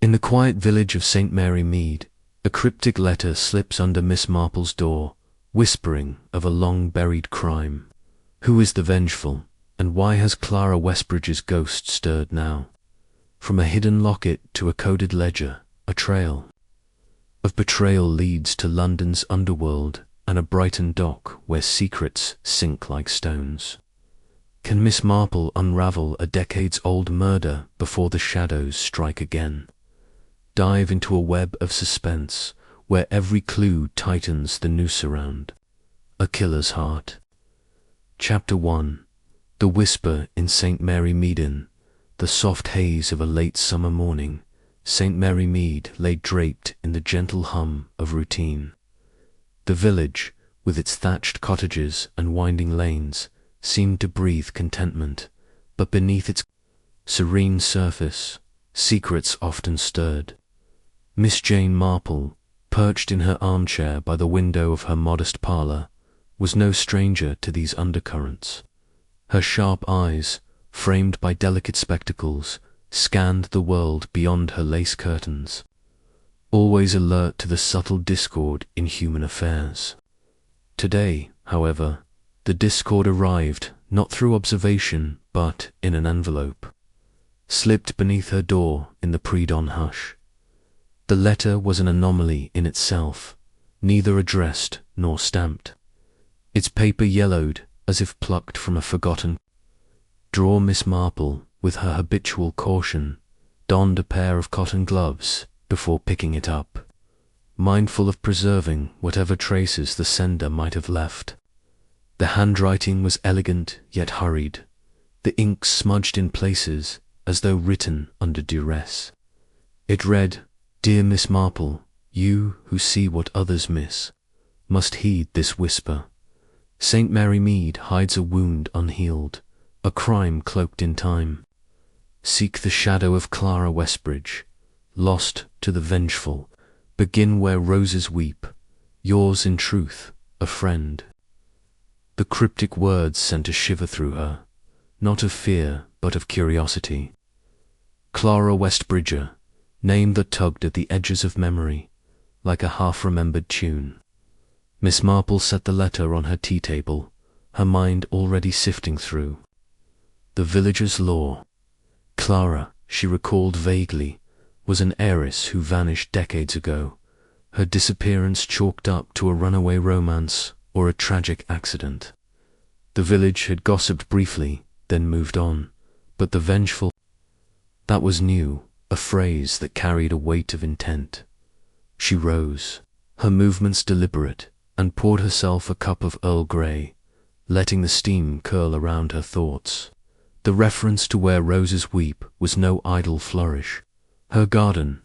In the quiet village of St. Mary Mead, a cryptic letter slips under Miss Marple's door, whispering of a long-buried crime. Who is the vengeful, and why has Clara Westbridge's ghost stirred now? From a hidden locket to a coded ledger, a trail of betrayal leads to London's underworld and a Brighton dock where secrets sink like stones. Can Miss Marple unravel a decades-old murder before the shadows strike again? Dive into a web of suspense where every clue tightens the noose around a killer's heart. Chapter 1. The whisper in St. Mary Mead. The soft haze of a late summer morning, St. Mary Mead lay draped in the gentle hum of routine. The village, with its thatched cottages and winding lanes, seemed to breathe contentment, but beneath its serene surface, secrets often stirred. Miss Jane Marple, perched in her armchair by the window of her modest parlour, was no stranger to these undercurrents. Her sharp eyes, framed by delicate spectacles, scanned the world beyond her lace curtains, always alert to the subtle discord in human affairs. Today, however, the discord arrived not through observation but in an envelope, slipped beneath her door in the pre-dawn hush. The letter was an anomaly in itself, neither addressed nor stamped. Its paper yellowed as if plucked from a forgotten drawer. Miss Marple, with her habitual caution, donned a pair of cotton gloves before picking it up, mindful of preserving whatever traces the sender might have left. The handwriting was elegant yet hurried, the ink smudged in places as though written under duress. It read, "Dear Miss Marple, you who see what others miss, must heed this whisper. St. Mary Mead hides a wound unhealed, a crime cloaked in time. Seek the shadow of Clara Westbridge, lost to the vengeful. Begin where roses weep. Yours in truth, a friend." The cryptic words sent a shiver through her, not of fear but of curiosity. Clara Westbridge, name that tugged at the edges of memory, like a half-remembered tune. Miss Marple set the letter on her tea-table, her mind already sifting through the villager's lore. Clara, she recalled vaguely, was an heiress who vanished decades ago, her disappearance chalked up to a runaway romance or a tragic accident. The village had gossiped briefly, then moved on, but the vengeful, that was new, a phrase that carried a weight of intent. She rose, her movements deliberate, and poured herself a cup of Earl Grey, letting the steam curl around her thoughts. The reference to where roses weep was no idle flourish. Her garden,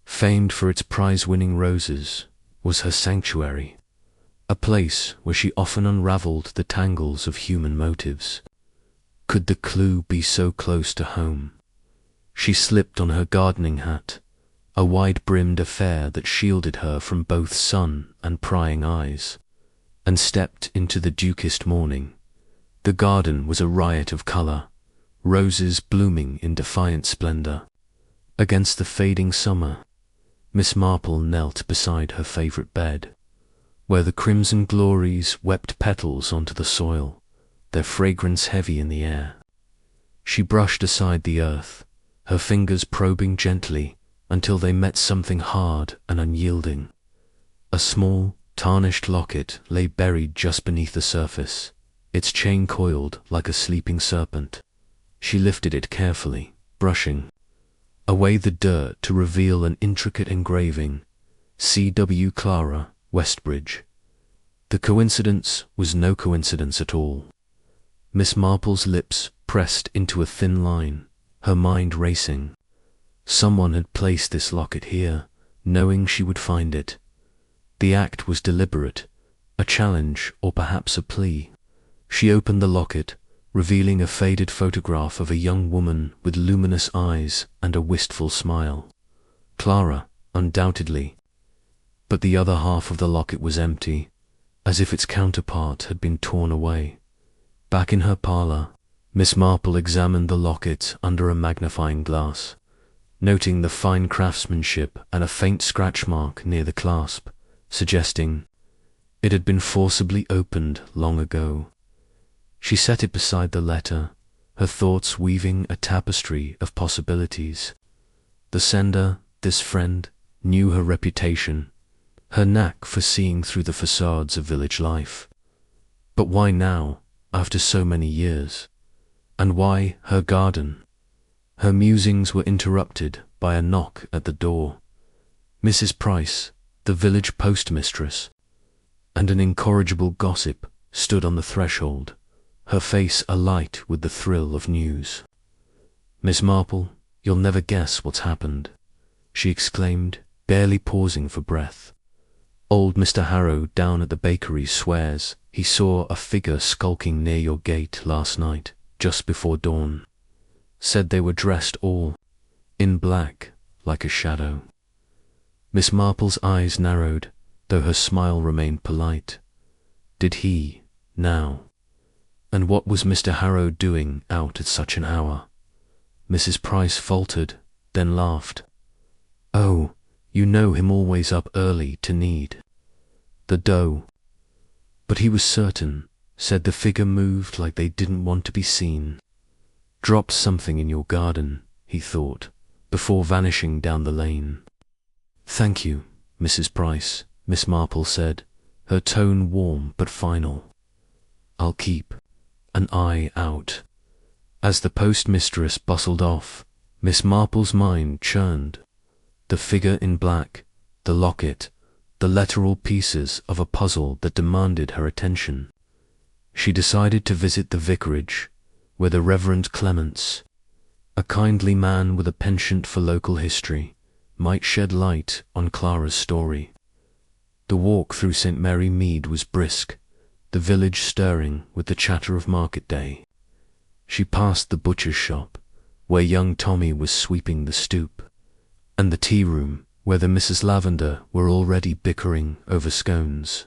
famed for its prize-winning roses, was her sanctuary, a place where she often unravelled the tangles of human motives. Could the clue be so close to home? She slipped on her gardening hat, a wide-brimmed affair that shielded her from both sun and prying eyes, and stepped into the dukest morning. The garden was a riot of colour, roses blooming in defiant splendour. Against the fading summer, Miss Marple knelt beside her favourite bed, where the crimson glories wept petals onto the soil, their fragrance heavy in the air. She brushed aside the earth, her fingers probing gently until they met something hard and unyielding. A small, tarnished locket lay buried just beneath the surface, its chain coiled like a sleeping serpent. She lifted it carefully, brushing away the dirt to reveal an intricate engraving, C.W. Clara Westbridge. The coincidence was no coincidence at all. Miss Marple's lips pressed into a thin line, her mind racing. Someone had placed this locket here, knowing she would find it. The act was deliberate, a challenge or perhaps a plea. She opened the locket, revealing a faded photograph of a young woman with luminous eyes and a wistful smile. Clara, undoubtedly. But the other half of the locket was empty, as if its counterpart had been torn away. Back in her parlour, Miss Marple examined the locket under a magnifying glass. noting the fine craftsmanship and a faint scratch mark near the clasp, suggesting it had been forcibly opened long ago. She set it beside the letter, her thoughts weaving a tapestry of possibilities. The sender, this friend, knew her reputation, her knack for seeing through the facades of village life. But why now, after so many years? And why her garden? Her musings were interrupted by a knock at the door. Mrs. Price, the village postmistress, and an incorrigible gossip stood on the threshold, her face alight with the thrill of news. "Miss Marple, you'll never guess what's happened," she exclaimed, barely pausing for breath. "Old Mr. Harrow down at the bakery swears he saw a figure skulking near your gate last night, just before dawn. Said they were dressed all in black, like a shadow." Miss Marple's eyes narrowed, though her smile remained polite. Did he, now? And what was Mr. Harrow doing out at such an hour? Mrs. Price faltered, then laughed. "Oh, you know him always up early to knead the dough." But he was certain, said the figure moved like they didn't want to be seen. "Dropped something in your garden," he thought, before vanishing down the lane. "Thank you, Mrs. Price," Miss Marple said, her tone warm but final. "I'll keep an eye out." As the postmistress bustled off, Miss Marple's mind churned. The figure in black, the locket, the literal pieces of a puzzle that demanded her attention. She decided to visit the vicarage, where the Reverend Clements, a kindly man with a penchant for local history, might shed light on Clara's story. The walk through St. Mary Mead was brisk, the village stirring with the chatter of market day. She passed the butcher's shop, where young Tommy was sweeping the stoop, and the tea room, where the Mrs. Lavender were already bickering over scones.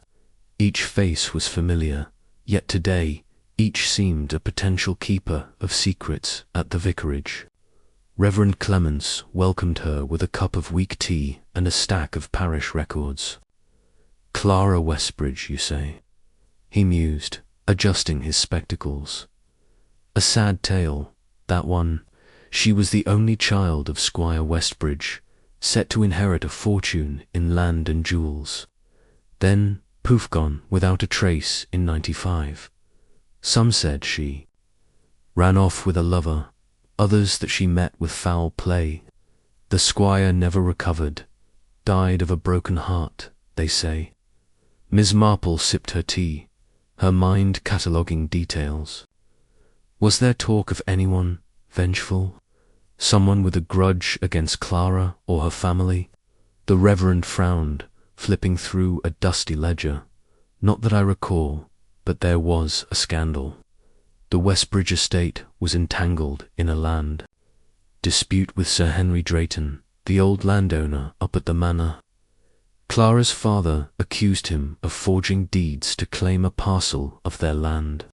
Each face was familiar, yet today each seemed a potential keeper of secrets at the vicarage. Reverend Clements welcomed her with a cup of weak tea and a stack of parish records. "Clara Westbridge, you say?" he mused, adjusting his spectacles. "A sad tale, that one. She was the only child of Squire Westbridge, set to inherit a fortune in land and jewels. Then, poof gone without a trace in '95. Some said she ran off with a lover, others that she met with foul play. The squire never recovered, died of a broken heart, they say." Miss Marple sipped her tea, her mind cataloguing details. Was there talk of anyone vengeful? Someone with a grudge against Clara or her family? The Reverend frowned, flipping through a dusty ledger. "Not that I recall, but there was a scandal. The Westbridge estate was entangled in a land dispute with Sir Henry Drayton, the old landowner up at the manor. Clara's father accused him of forging deeds to claim a parcel of their land.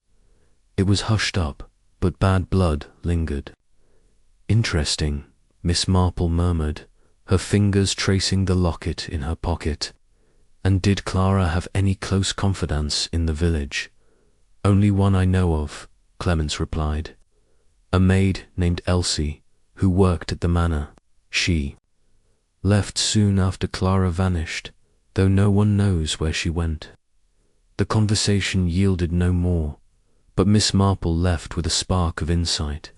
It was hushed up, but bad blood lingered." "Interesting," Miss Marple murmured, her fingers tracing the locket in her pocket. "And did Clara have any close confidants in the village?" "Only one I know of," Clements replied. "A maid named Elsie, who worked at the manor. She left soon after Clara vanished, though no one knows where she went." The conversation yielded no more, but Miss Marple left with a spark of insight.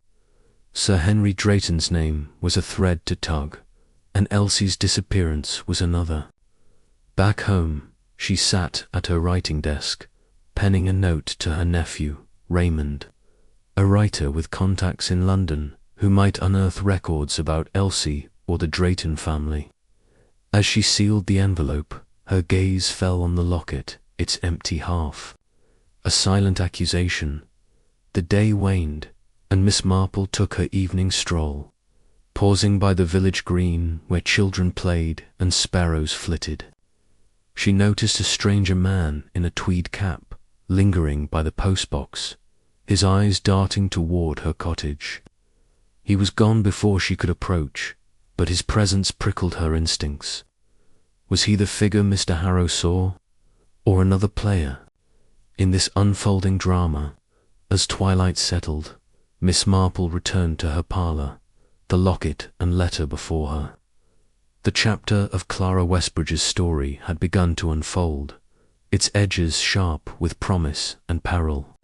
Sir Henry Drayton's name was a thread to tug, and Elsie's disappearance was another. Back home, she sat at her writing desk, penning a note to her nephew, Raymond, a writer with contacts in London who might unearth records about Elsie or the Drayton family. As she sealed the envelope, her gaze fell on the locket, its empty half. A silent accusation. The day waned, and Miss Marple took her evening stroll, pausing by the village green where children played and sparrows flitted. She noticed a stranger man in a tweed cap lingering by the postbox, his eyes darting toward her cottage. He was gone before she could approach, but his presence prickled her instincts. Was he the figure Mr. Harrow saw, or another player? In this unfolding drama, as twilight settled, Miss Marple returned to her parlour, the locket and letter before her. The chapter of Clara Westbridge's story had begun to unfold, its edges sharp with promise and peril.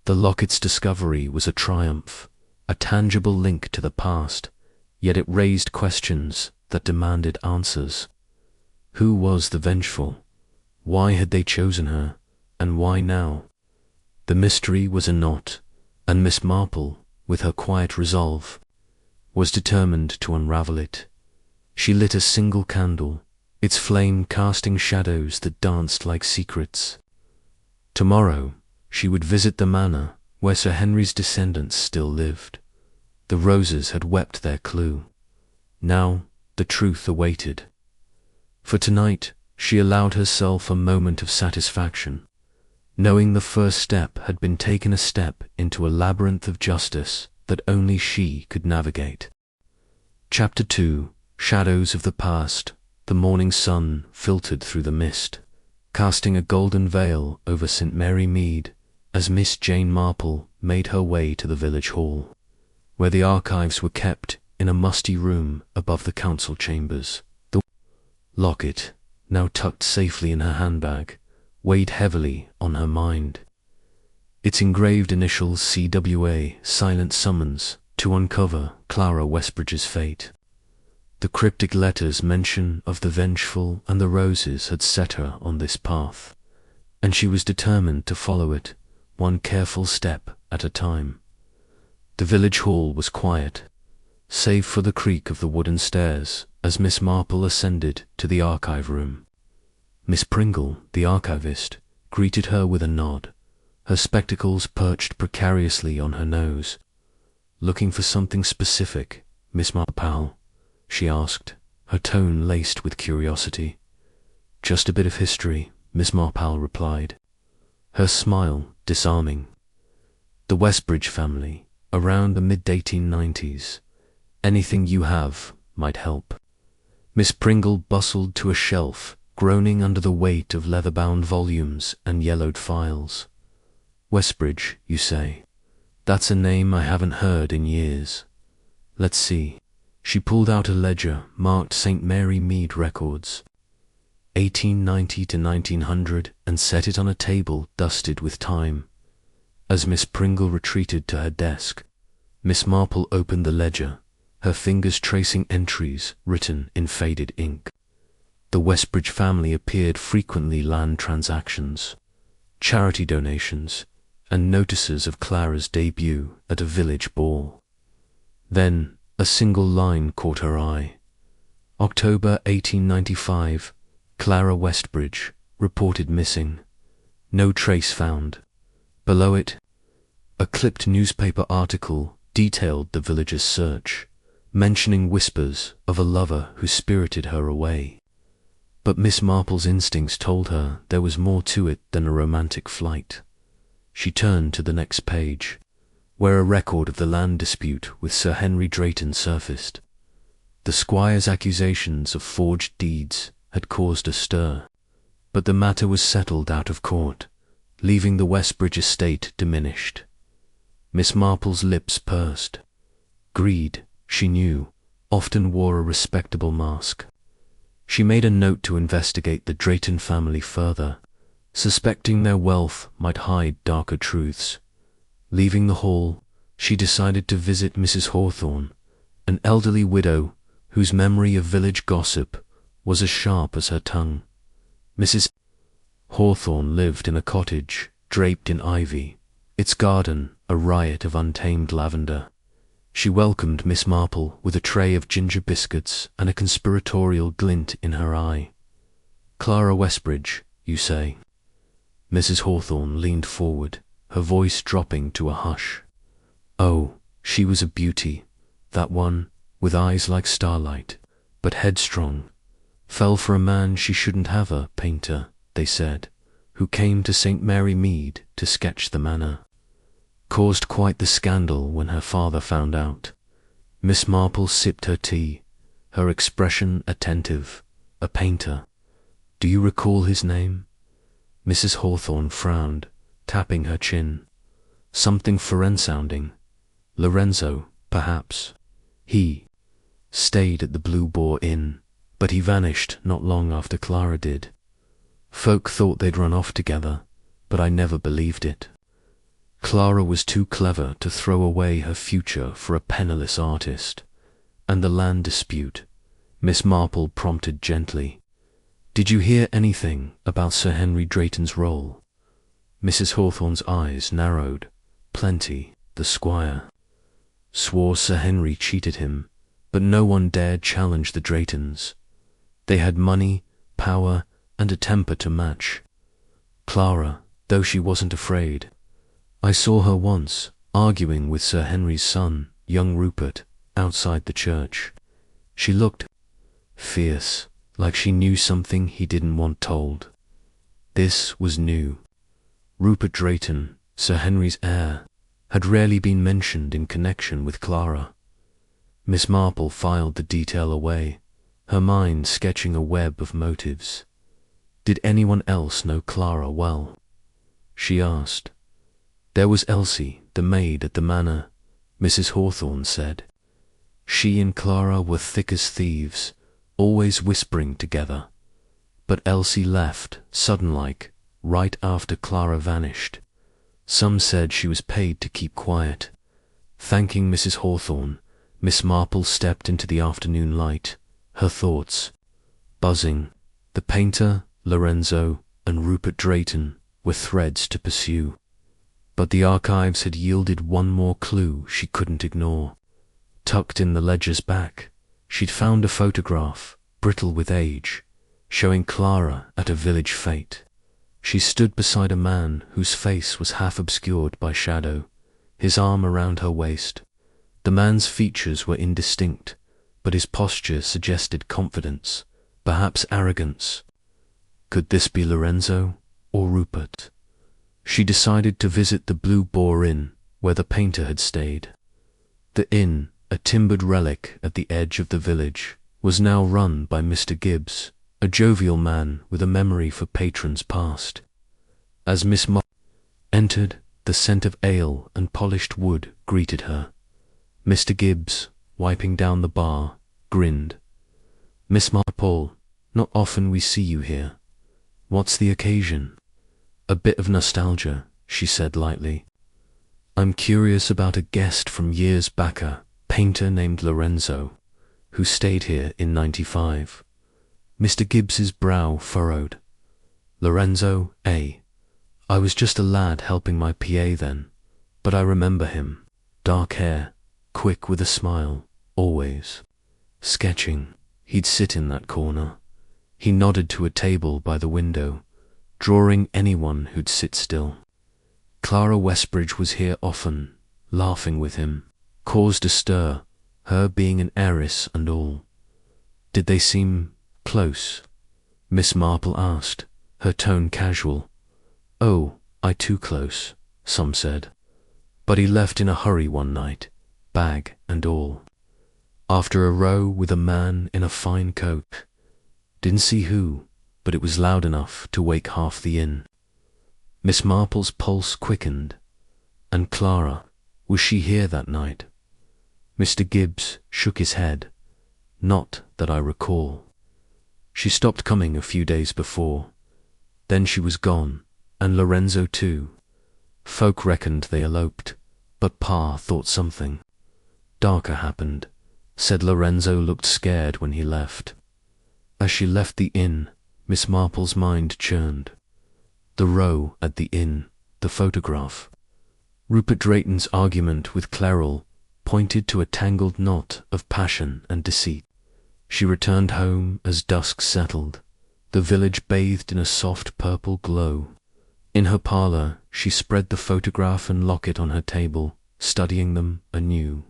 The locket's discovery was a triumph, a tangible link to the past, yet it raised questions that demanded answers. Who was the Vengeful? Why had they chosen her, and why now? The mystery was a knot, and Miss Marple, with her quiet resolve, was determined to unravel it. She lit a single candle, its flame casting shadows that danced like secrets. Tomorrow she would visit the manor where Sir Henry's descendants still lived. The roses had wept their clue. Now the truth awaited. For tonight she allowed herself a moment of satisfaction, knowing the first step had been taken, a step into a labyrinth of justice that only she could navigate. Chapter 2. Shadows of the Past. The morning sun filtered through the mist, casting a golden veil over St. Mary Mead as Miss Jane Marple made her way to the village hall, where the archives were kept in a musty room above the council chambers. The locket, now tucked safely in her handbag, weighed heavily on her mind. Its engraved initials CWA, silent summons to uncover Clara Westbridge's fate. The cryptic letters' mention of the Vengeful and the roses had set her on this path, and she was determined to follow it, one careful step at a time. The village hall was quiet, save for the creak of the wooden stairs as Miss Marple ascended to the archive room. Miss Pringle, the archivist, greeted her with a nod, her spectacles perched precariously on her nose. "Looking for something specific, Miss Marple?" she asked, her tone laced with curiosity. "Just a bit of history," Miss Marple replied, her smile disarming. "The Westbridge family, around the mid-1890s. Anything you have might help." Miss Pringle bustled to a shelf, groaning under the weight of leather-bound volumes and yellowed files. "Westbridge, you say? That's a name I haven't heard in years. Let's see." She pulled out a ledger marked St. Mary Mead Records, 1890 to 1900, and set it on a table dusted with time. As Miss Pringle retreated to her desk, Miss Marple opened the ledger, her fingers tracing entries written in faded ink. The Westbridge family appeared frequently: land transactions, charity donations, and notices of Clara's debut at a village ball. Then a single line caught her eye. October 1895, Clara Westbridge reported missing. No trace found. Below it, a clipped newspaper article detailed the villagers' search, mentioning whispers of a lover who spirited her away. But Miss Marple's instincts told her there was more to it than a romantic flight. She turned to the next page, where a record of the land dispute with Sir Henry Drayton surfaced. The squire's accusations of forged deeds had caused a stir, but the matter was settled out of court, leaving the Westbridge estate diminished. Miss Marple's lips pursed. Greed, she knew, often wore a respectable mask. She made a note to investigate the Drayton family further, suspecting their wealth might hide darker truths. Leaving the hall, she decided to visit Mrs. Hawthorne, an elderly widow whose memory of village gossip was as sharp as her tongue. Mrs. Hawthorne lived in a cottage draped in ivy, its garden a riot of untamed lavender. She welcomed Miss Marple with a tray of ginger biscuits and a conspiratorial glint in her eye. "Clara Westbridge, you say?" Mrs. Hawthorne leaned forward, her voice dropping to a hush. "Oh, she was a beauty, that one, with eyes like starlight, but headstrong. Fell for a man she shouldn't have, a painter, they said, who came to St. Mary Mead to sketch the manor. Caused quite the scandal when her father found out." Miss Marple sipped her tea, her expression attentive. A painter. Do you recall his name? Mrs. Hawthorne frowned, tapping her chin. Something foreign-sounding. Lorenzo, perhaps. He stayed at the Blue Boar Inn, but he vanished not long after Clara did. Folk thought they'd run off together, but I never believed it. Clara was too clever to throw away her future for a penniless artist. And the land dispute, Miss Marple prompted gently. Did you hear anything about Sir Henry Drayton's role? Mrs. Hawthorne's eyes narrowed. Plenty, the squire. Swore Sir Henry cheated him, but no one dared challenge the Draytons. They had money, power, and a temper to match. Clara, though she wasn't afraid. I saw her once, arguing with Sir Henry's son, young Rupert, outside the church. She looked fierce, like she knew something he didn't want told. This was new. Rupert Drayton, Sir Henry's heir, had rarely been mentioned in connection with Clara. Miss Marple filed the detail away, her mind sketching a web of motives. Did anyone else know Clara well? She asked. There was Elsie, the maid at the manor, Mrs. Hawthorne said. She and Clara were thick as thieves, always whispering together. But Elsie left, sudden-like, right after Clara vanished. Some said she was paid to keep quiet. Thanking Mrs. Hawthorne, Miss Marple stepped into the afternoon light, her thoughts buzzing. The painter, Lorenzo, and Rupert Drayton were threads to pursue. But the archives had yielded one more clue she couldn't ignore. Tucked in the ledger's back, she'd found a photograph, brittle with age, showing Clara at a village fete. She stood beside a man whose face was half obscured by shadow, his arm around her waist. The man's features were indistinct, but his posture suggested confidence, perhaps arrogance. Could this be Lorenzo or Rupert? She decided to visit the Blue Boar Inn, where the painter had stayed. The inn, a timbered relic at the edge of the village, was now run by Mr. Gibbs, a jovial man with a memory for patrons past. As Miss Marple entered, the scent of ale and polished wood greeted her. Mr. Gibbs, wiping down the bar, grinned. Miss Marple, not often we see you here. What's the occasion? A bit of nostalgia, she said lightly. I'm curious about a guest from years back, a painter named Lorenzo, who stayed here in '95. Mr. Gibbs's brow furrowed. Lorenzo, eh? I was just a lad helping my PA then, but I remember him. Dark hair, quick with a smile, always. Sketching, he'd sit in that corner. He nodded to a table by the window, drawing anyone who'd sit still. Clara Westbridge was here often, laughing with him, caused a stir, her being an heiress and all. Did they seem close? Miss Marple asked, her tone casual. Oh, I too close, some said. But he left in a hurry one night, bag and all. After a row with a man in a fine coat. Didn't see who, but it was loud enough to wake half the inn. Miss Marple's pulse quickened. And Clara, was she here that night? Mr. Gibbs shook his head. Not that I recall. She stopped coming a few days before. Then she was gone, and Lorenzo too. Folk reckoned they eloped, but Pa thought something darker happened. Said Lorenzo looked scared when he left. As she left the inn, Miss Marple's mind churned. The row at the inn, the photograph. Rupert Drayton's argument with Clerral pointed to a tangled knot of passion and deceit. She returned home as dusk settled, the village bathed in a soft purple glow. In her parlour, she spread the photograph and locket on her table, studying them anew.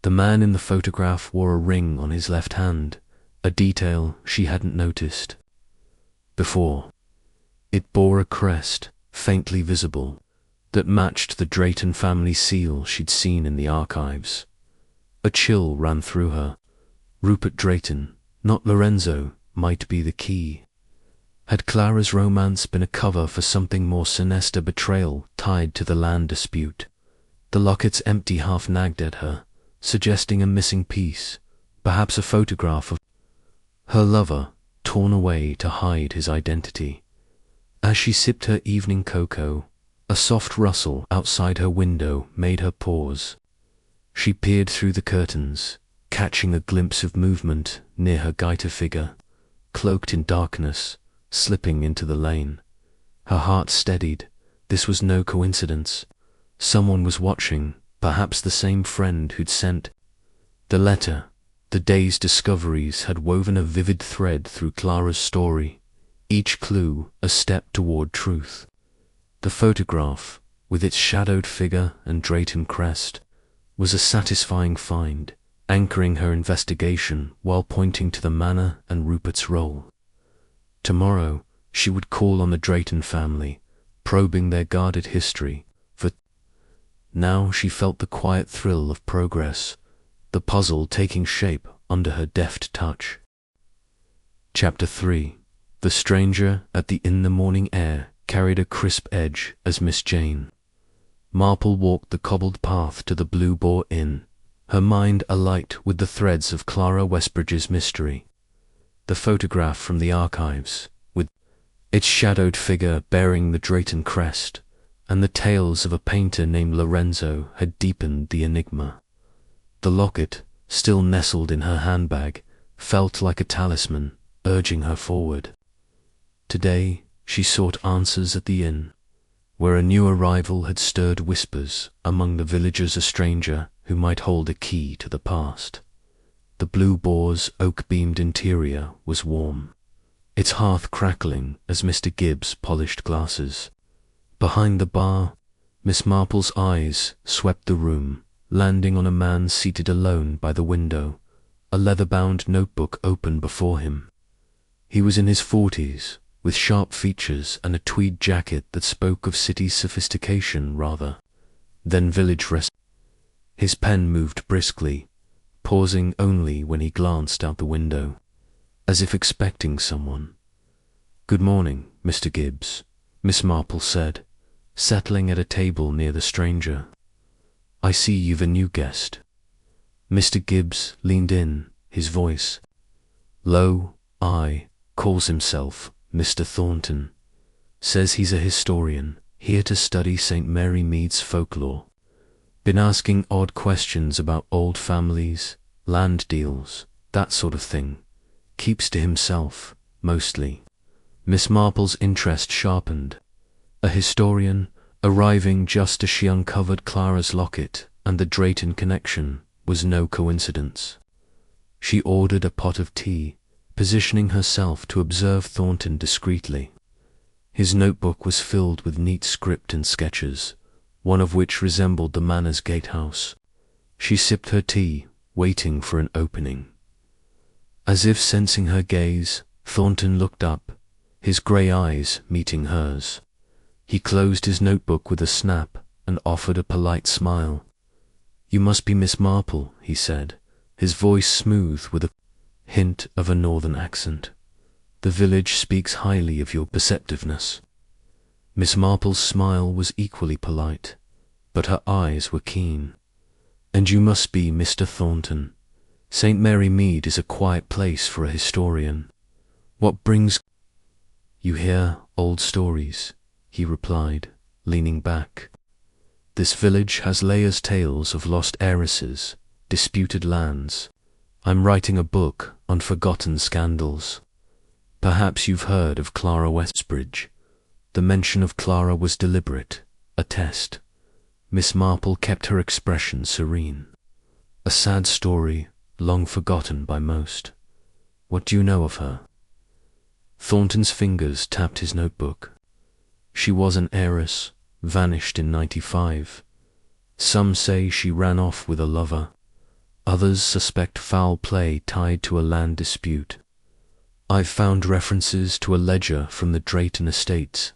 The man in the photograph wore a ring on his left hand, a detail she hadn't noticed before. It bore a crest, faintly visible, that matched the Drayton family seal she'd seen in the archives. A chill ran through her. Rupert Drayton, not Lorenzo, might be the key. Had Clara's romance been a cover for something more sinister, betrayal tied to the land dispute? The locket's empty half nagged at her, suggesting a missing piece, perhaps a photograph of her lover, torn away to hide his identity. As she sipped her evening cocoa, a soft rustle outside her window made her pause. She peered through the curtains, catching a glimpse of movement near her gaiter figure, cloaked in darkness, slipping into the lane. Her heart steadied. This was no coincidence. Someone was watching, perhaps the same friend who'd sent the letter. The day's discoveries had woven a vivid thread through Clara's story, each clue a step toward truth. The photograph, with its shadowed figure and Drayton crest, was a satisfying find, anchoring her investigation while pointing to the manor and Rupert's role. Tomorrow, she would call on the Drayton family, probing their guarded history, for now she felt the quiet thrill of progress, the puzzle taking shape under her deft touch. Chapter 3. The stranger at the inn. The morning air carried a crisp edge as Miss Jane Marple walked the cobbled path to the Blue Boar Inn, her mind alight with the threads of Clara Westbridge's mystery. The photograph from the archives, with its shadowed figure bearing the Drayton crest, and the tales of a painter named Lorenzo had deepened the enigma. The locket, still nestled in her handbag, felt like a talisman, urging her forward. Today, she sought answers at the inn, where a new arrival had stirred whispers among the villagers. A stranger who might hold a key to the past. The Blue Boar's oak-beamed interior was warm, its hearth crackling as Mr. Gibbs polished glasses. Behind the bar, Miss Marple's eyes swept the room, landing on a man seated alone by the window, a leather-bound notebook open before him. He was in his 40s, with sharp features and a tweed jacket that spoke of city sophistication rather than village rest. His pen moved briskly, pausing only when he glanced out the window, as if expecting someone. "Good morning, Mr. Gibbs," Miss Marple said, settling at a table near the stranger. "I see you've a new guest." Mr. Gibbs leaned in, his voice low. Calls himself Mr. Thornton. Says he's a historian, here to study St. Mary Mead's folklore. Been asking odd questions about old families, land deals, that sort of thing. Keeps to himself, mostly. Miss Marple's interest sharpened. A historian, arriving just as she uncovered Clara's locket and the Drayton connection, was no coincidence. She ordered a pot of tea, positioning herself to observe Thornton discreetly. His notebook was filled with neat script and sketches, one of which resembled the manor's gatehouse. She sipped her tea, waiting for an opening. As if sensing her gaze, Thornton looked up, his grey eyes meeting hers. He closed his notebook with a snap and offered a polite smile. "You must be Miss Marple," he said, his voice smooth with a hint of a northern accent. "The village speaks highly of your perceptiveness." Miss Marple's smile was equally polite, but her eyes were keen. "And you must be Mr. Thornton. St. Mary Mead is a quiet place for a historian. What brings you here? Old stories," he replied, leaning back. "This village has layers tales of lost heiresses, disputed lands. I'm writing a book on forgotten scandals. Perhaps you've heard of Clara Westbridge." The mention of Clara was deliberate, a test. Miss Marple kept her expression serene. "A sad story, long forgotten by most. What do you know of her?" Thornton's fingers tapped his notebook. "She was an heiress, vanished in '95. Some say she ran off with a lover. Others suspect foul play tied to a land dispute. I've found references to a ledger from the Drayton estates,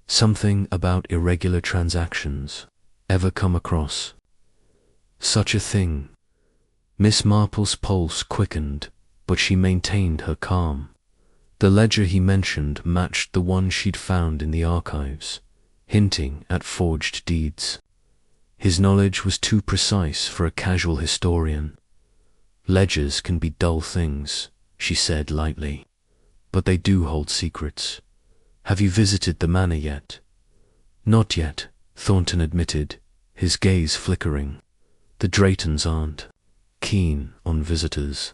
something about irregular transactions. Ever come across such a thing?" Miss Marple's pulse quickened but she maintained her calm. The ledger he mentioned matched the one she'd found in the archives, hinting at forged deeds. His knowledge was too precise for a casual historian. Ledgers can be dull things, she said lightly, but they do hold secrets. Have you visited the manor yet? Not yet, Thornton admitted, his gaze flickering. The Draytons aren't keen on visitors.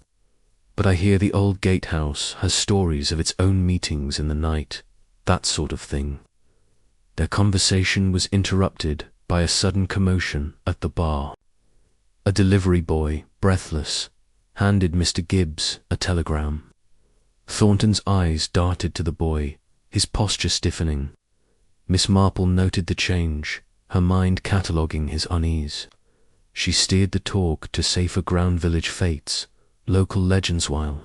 But I hear the old gatehouse has stories of its own meetings in the night, that sort of thing. Their conversation was interrupted by a sudden commotion at the bar. A delivery boy, breathless, handed Mr. Gibbs a telegram. Thornton's eyes darted to the boy, his posture stiffening. Miss Marple noted the change, her mind cataloguing his unease. She steered the talk to safer ground village fates, local legends while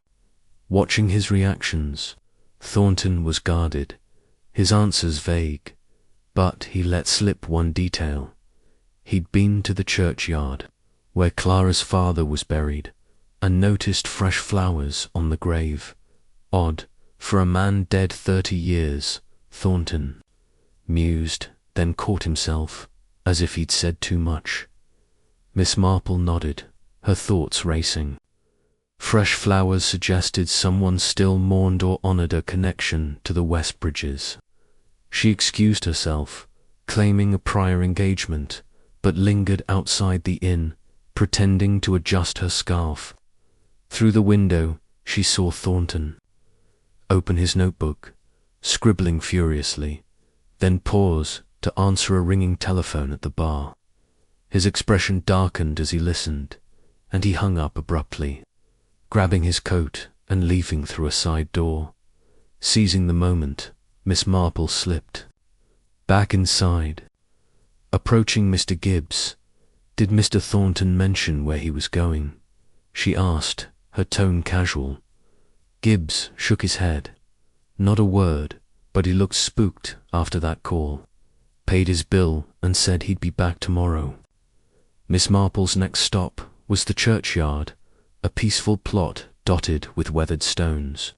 watching his reactions. Thornton was guarded, his answers vague, but he let slip one detail. He'd been to the churchyard, where Clara's father was buried, and noticed fresh flowers on the grave. Odd, for a man dead 30 years, Thornton mused, then caught himself, as if he'd said too much. Miss Marple nodded, her thoughts racing. Fresh flowers suggested someone still mourned or honoured a connection to the Westbridges. She excused herself, claiming a prior engagement, but lingered outside the inn, pretending to adjust her scarf. Through the window, she saw Thornton open his notebook, scribbling furiously, then pause to answer a ringing telephone at the bar. His expression darkened as he listened, and he hung up abruptly, grabbing his coat and leaving through a side door. Seizing the moment, Miss Marple slipped back inside. Approaching Mr. Gibbs, "Did Mr. Thornton mention where he was going?" she asked, her tone casual. Gibbs shook his head. Not a word, but he looked spooked after that call. Paid his bill and said he'd be back tomorrow. Miss Marple's next stop was the churchyard, a peaceful plot dotted with weathered stones.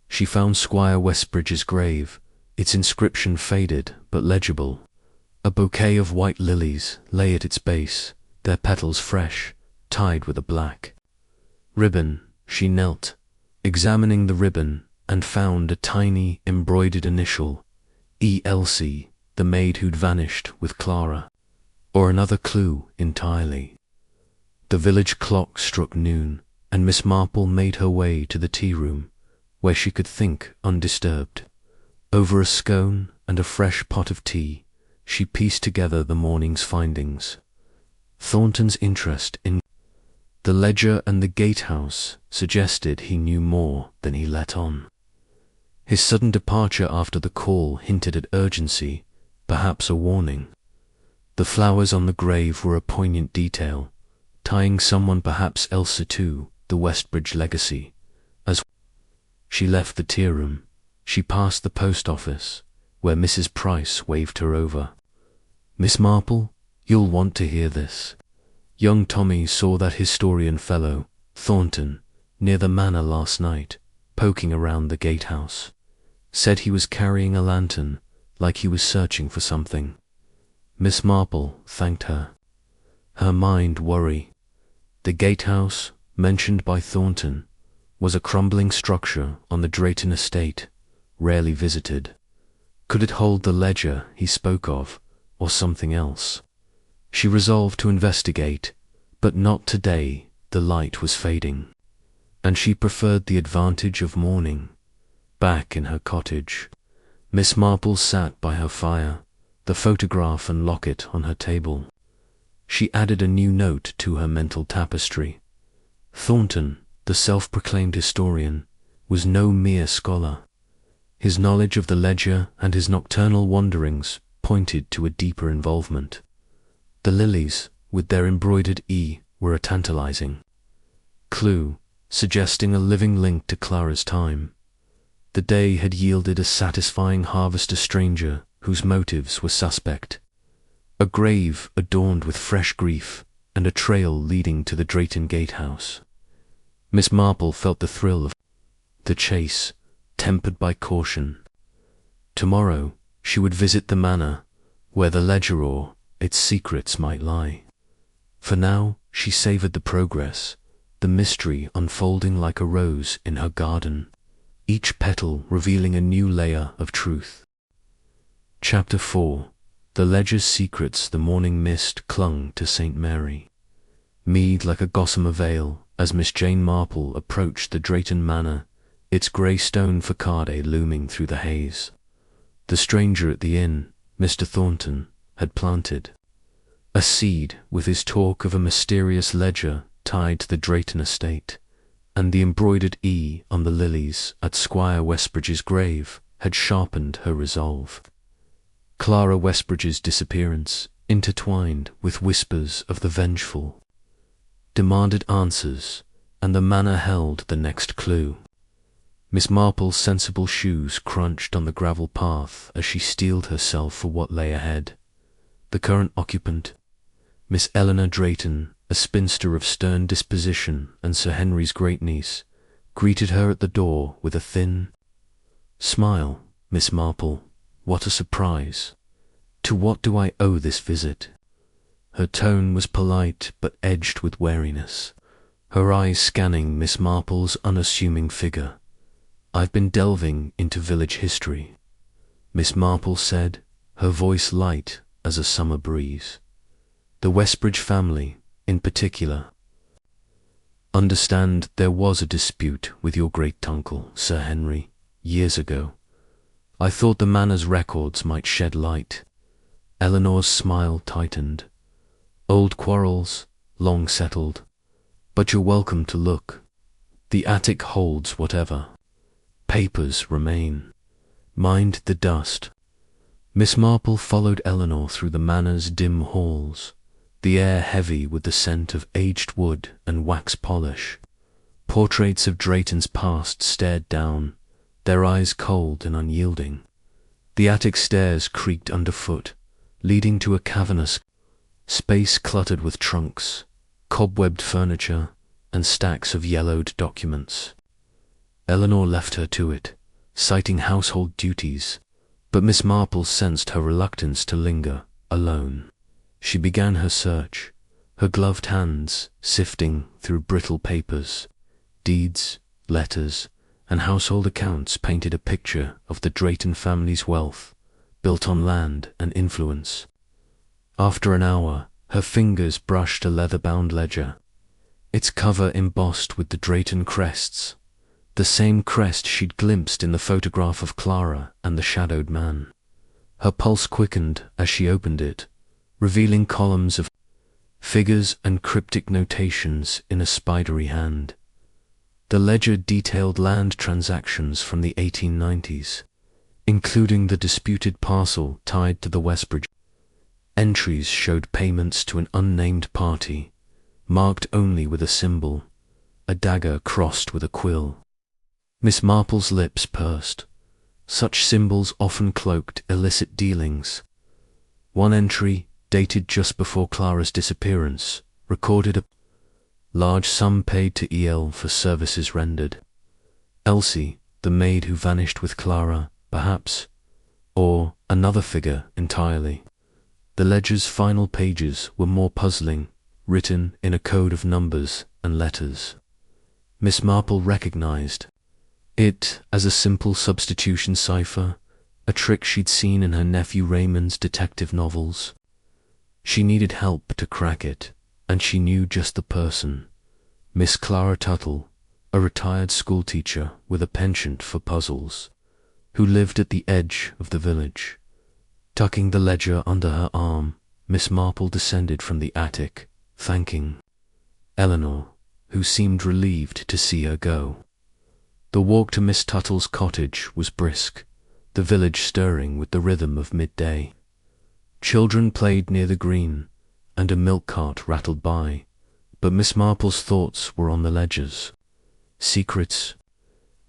She found Squire Westbridge's grave, its inscription faded but legible. A bouquet of white lilies lay at its base, their petals fresh, tied with a black ribbon. She knelt, examining the ribbon, and found a tiny embroidered initial, E. Elsie, the maid who'd vanished with Clara, or another clue entirely. The village clock struck noon, and Miss Marple made her way to the tea room, where she could think undisturbed. Over a scone and a fresh pot of tea, she pieced together the morning's findings. Thornton's interest in the ledger and the gatehouse suggested he knew more than he let on. His sudden departure after the call hinted at urgency, perhaps a warning. The flowers on the grave were a poignant detail, tying someone, perhaps Elsa to, the Westbridge legacy. As she left the tea room, she passed the post office, where Mrs. Price waved her over. "Miss Marple, you'll want to hear this." Young Tommy saw that historian fellow, Thornton, near the manor last night, poking around the gatehouse. Said he was carrying a lantern, like he was searching for something. Miss Marple thanked her. Her mind worry. The gatehouse, mentioned by Thornton, was a crumbling structure on the Drayton estate, rarely visited. Could it hold the ledger he spoke of, or something else? She resolved to investigate, but not today. The light was fading, and she preferred the advantage of morning. Back in her cottage, Miss Marple sat by her fire, the photograph and locket on her table. She added a new note to her mental tapestry. Thornton, the self-proclaimed historian, was no mere scholar. His knowledge of the ledger and his nocturnal wanderings pointed to a deeper involvement. The lilies, with their embroidered E, were a tantalizing clue, suggesting a living link to Clara's time. The day had yielded a satisfying harvest. A stranger whose motives were suspect. A grave adorned with fresh grief, and a trail leading to the Drayton gatehouse. Miss Marple felt the thrill of the chase, tempered by caution. Tomorrow she would visit the manor, where the ledger or its secrets might lie. For now she savoured the progress, the mystery unfolding like a rose in her garden, each petal revealing a new layer of truth. Chapter 4. The ledger's secrets. The morning mist clung to St. Mary Mead like a gossamer veil as Miss Jane Marple approached the Drayton Manor, its grey stone facade looming through the haze. The stranger at the inn, Mr. Thornton, had planted a seed with his talk of a mysterious ledger tied to the Drayton estate, and the embroidered E on the lilies at Squire Westbridge's grave had sharpened her resolve. Clara Westbridge's disappearance, intertwined with whispers of the Vengeful, demanded answers, and the manor held the next clue. Miss Marple's sensible shoes crunched on the gravel path as she steeled herself for what lay ahead. The current occupant, Miss Eleanor Drayton, a spinster of stern disposition and Sir Henry's great-niece, greeted her at the door with a thin smile. "Miss Marple, what a surprise! To what do I owe this visit?" Her tone was polite but edged with wariness, her eyes scanning Miss Marple's unassuming figure. "I've been delving into village history," Miss Marple said, her voice light as a summer breeze. "The Westbridge family, in particular. Understand there was a dispute with your great-uncle, Sir Henry, years ago. I thought the manor's records might shed light." Eleanor's smile tightened. "Old quarrels, long settled. But you're welcome to look. The attic holds whatever papers remain. Mind the dust." Miss Marple followed Eleanor through the manor's dim halls, the air heavy with the scent of aged wood and wax polish. Portraits of Drayton's past stared down, their eyes cold and unyielding. The attic stairs creaked underfoot, leading to a cavernous space cluttered with trunks, cobwebbed furniture, and stacks of yellowed documents. Eleanor left her to it, citing household duties, but Miss Marple sensed her reluctance to linger alone. She began her search, her gloved hands sifting through brittle papers. Deeds, letters, and household accounts painted a picture of the Drayton family's wealth, built on land and influence. After an hour, her fingers brushed a leather-bound ledger, its cover embossed with the Drayton crests, the same crest she'd glimpsed in the photograph of Clara and the shadowed man. Her pulse quickened as she opened it, revealing columns of figures and cryptic notations in a spidery hand. The ledger detailed land transactions from the 1890s, including the disputed parcel tied to the Westbridge. Entries showed payments to an unnamed party, marked only with a symbol, a dagger crossed with a quill. Miss Marple's lips pursed. Such symbols often cloaked illicit dealings. One entry, dated just before Clara's disappearance, recorded a large sum paid to EL for services rendered. Elsie, the maid who vanished with Clara, perhaps, or another figure entirely. The ledger's final pages were more puzzling, written in a code of numbers and letters. Miss Marple recognized it as a simple substitution cipher, a trick she'd seen in her nephew Raymond's detective novels. She needed help to crack it, and she knew just the person. Miss Clara Tuttle, a retired schoolteacher with a penchant for puzzles, who lived at the edge of the village. Tucking the ledger under her arm, Miss Marple descended from the attic, thanking Eleanor, who seemed relieved to see her go. The walk to Miss Tuttle's cottage was brisk, the village stirring with the rhythm of midday. Children played near the green, and a milk cart rattled by, but Miss Marple's thoughts were on the ledgers. Secrets.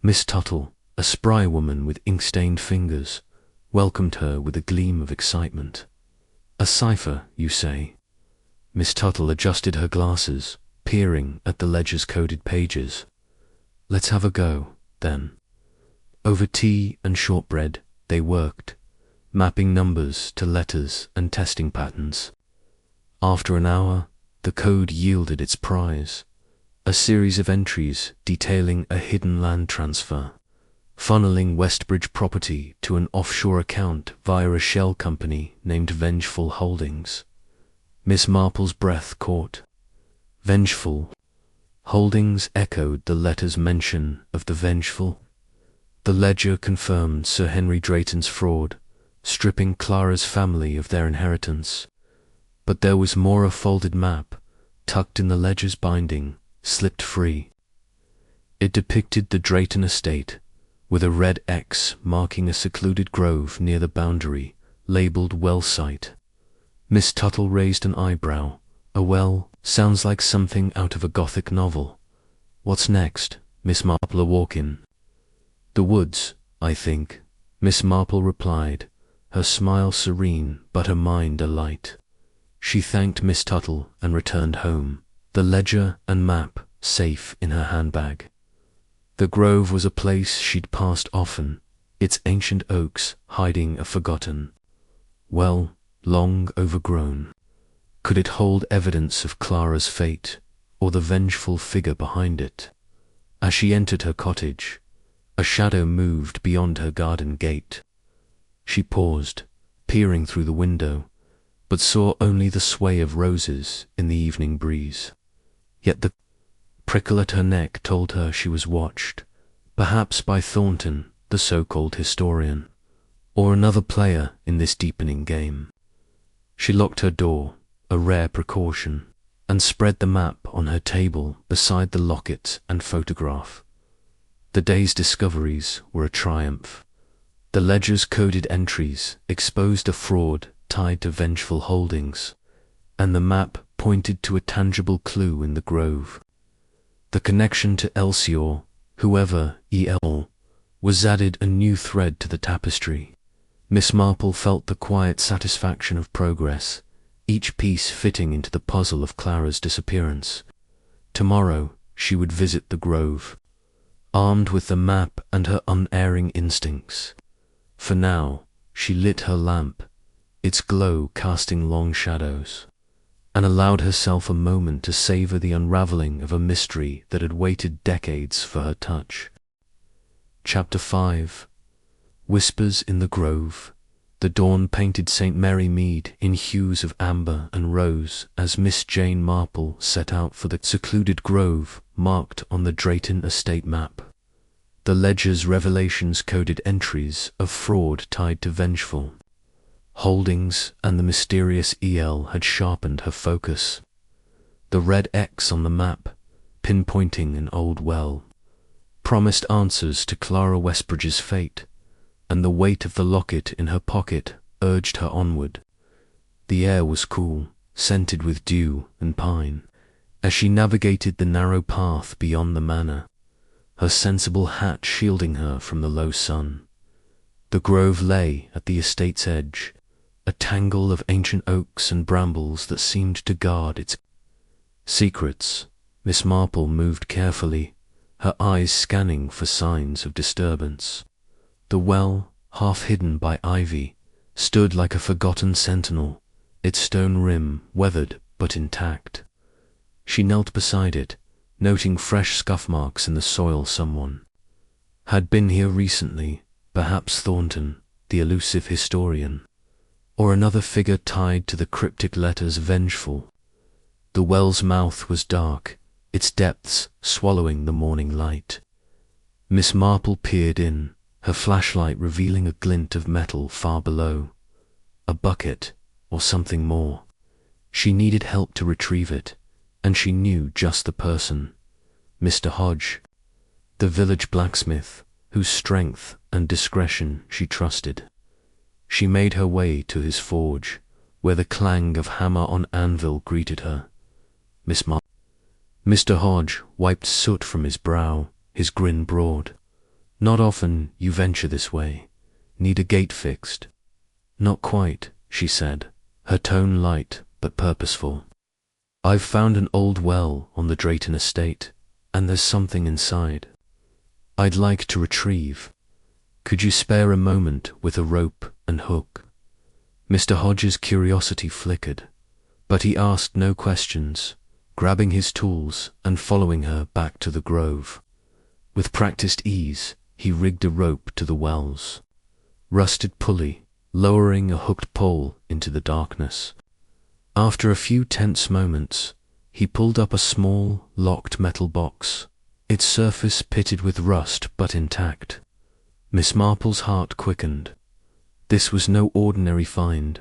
Miss Tuttle, a spry woman with ink-stained fingers, welcomed her with a gleam of excitement. "A cipher, you say?" Miss Tuttle adjusted her glasses, peering at the ledger's coded pages. Let's have a go, then. Over tea and shortbread they worked, mapping numbers to letters and testing patterns. After an hour, the code yielded its prize, a series of entries detailing a hidden land transfer, funneling Westbridge property to an offshore account via a shell company named Vengeful Holdings. Miss Marple's breath caught. Vengeful Holdings echoed the letter's mention of the Vengeful. The ledger confirmed Sir Henry Drayton's fraud, stripping Clara's family of their inheritance. But there was more. A folded map, tucked in the ledger's binding, slipped free. It depicted the Drayton estate, with a red X marking a secluded grove near the boundary, labelled well site. Miss Tuttle raised an eyebrow. A well sounds like something out of a Gothic novel. What's next? Miss Marple awoke in. The woods, I think, Miss Marple replied, her smile serene but her mind alight. She thanked Miss Tuttle and returned home, the ledger and map safe in her handbag. The grove was a place she'd passed often, its ancient oaks hiding a forgotten well, long overgrown. Could it hold evidence of Clara's fate, or the vengeful figure behind it? As she entered her cottage, a shadow moved beyond her garden gate. She paused, peering through the window, but saw only the sway of roses in the evening breeze. Yet the prickle at her neck told her she was watched, perhaps by Thornton, the so-called historian, or another player in this deepening game. She locked her door, a rare precaution, and spread the map on her table beside the locket and photograph. The day's discoveries were a triumph. The ledger's coded entries exposed a fraud tied to Vengeful Holdings, and the map pointed to a tangible clue in the grove. The connection to Elsior, whoever E.L. was, added a new thread to the tapestry. Miss Marple felt the quiet satisfaction of progress, each piece fitting into the puzzle of Clara's disappearance. Tomorrow she would visit the grove, armed with the map and her unerring instincts. For now, she lit her lamp, its glow casting long shadows, and allowed herself a moment to savor the unraveling of a mystery that had waited decades for her touch. Chapter 5. Whispers in the Grove. The dawn painted St. Mary Mead in hues of amber and rose as Miss Jane Marple set out for the secluded grove marked on the Drayton estate map. The ledger's revelations coded entries of fraud tied to Vengeful Holdings, and the mysterious E.L. had sharpened her focus. The red X on the map, pinpointing an old well, promised answers to Clara Westbridge's fate, and the weight of the locket in her pocket urged her onward. The air was cool, scented with dew and pine, as she navigated the narrow path beyond the manor, her sensible hat shielding her from the low sun. The grove lay at the estate's edge, a tangle of ancient oaks and brambles that seemed to guard its secrets. Miss Marple moved carefully, her eyes scanning for signs of disturbance. The well, half hidden by ivy, stood like a forgotten sentinel, its stone rim weathered but intact. She knelt beside it, noting fresh scuff marks in the soil. Someone had been here recently, perhaps Thornton, the elusive historian, or another figure tied to the cryptic letters Vengeful. The well's mouth was dark, its depths swallowing the morning light. Miss Marple peered in, her flashlight revealing a glint of metal far below. A bucket, or something more. She needed help to retrieve it, and she knew just the person. Mr. Hodge, the village blacksmith, whose strength and discretion she trusted. She made her way to his forge, where the clang of hammer on anvil greeted her. Mr. Hodge wiped soot from his brow, his grin broad. "Not often you venture this way. Need a gate fixed?" "Not quite," she said, her tone light but purposeful. "I've found an old well on the Drayton estate, and there's something inside." I'd like to retrieve. Could you spare a moment with a rope and hook? Mr. Hodges' curiosity flickered, but he asked no questions, grabbing his tools and following her back to the grove. With practiced ease, he rigged a rope to the well's rusted pulley, lowering a hooked pole into the darkness. After a few tense moments, he pulled up a small, locked metal box, its surface pitted with rust but intact. Miss Marple's heart quickened. This was no ordinary find.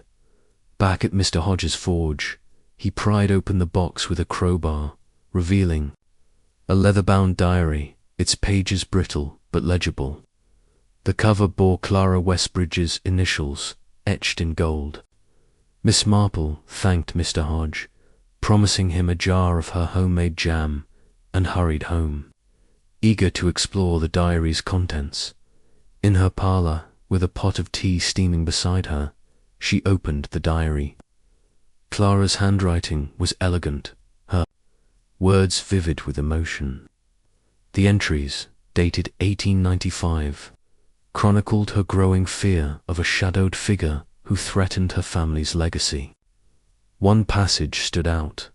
Back at Mr. Hodges' forge, he pried open the box with a crowbar, revealing a leather-bound diary, its pages brittle but legible. The cover bore Clara Westbridge's initials, etched in gold. Miss Marple thanked Mr. Hodge, promising him a jar of her homemade jam, and hurried home, eager to explore the diary's contents. In her parlour, with a pot of tea steaming beside her, she opened the diary. Clara's handwriting was elegant, her words vivid with emotion. The entries, dated 1895, chronicled her growing fear of a shadowed figure who threatened her family's legacy. One passage stood out.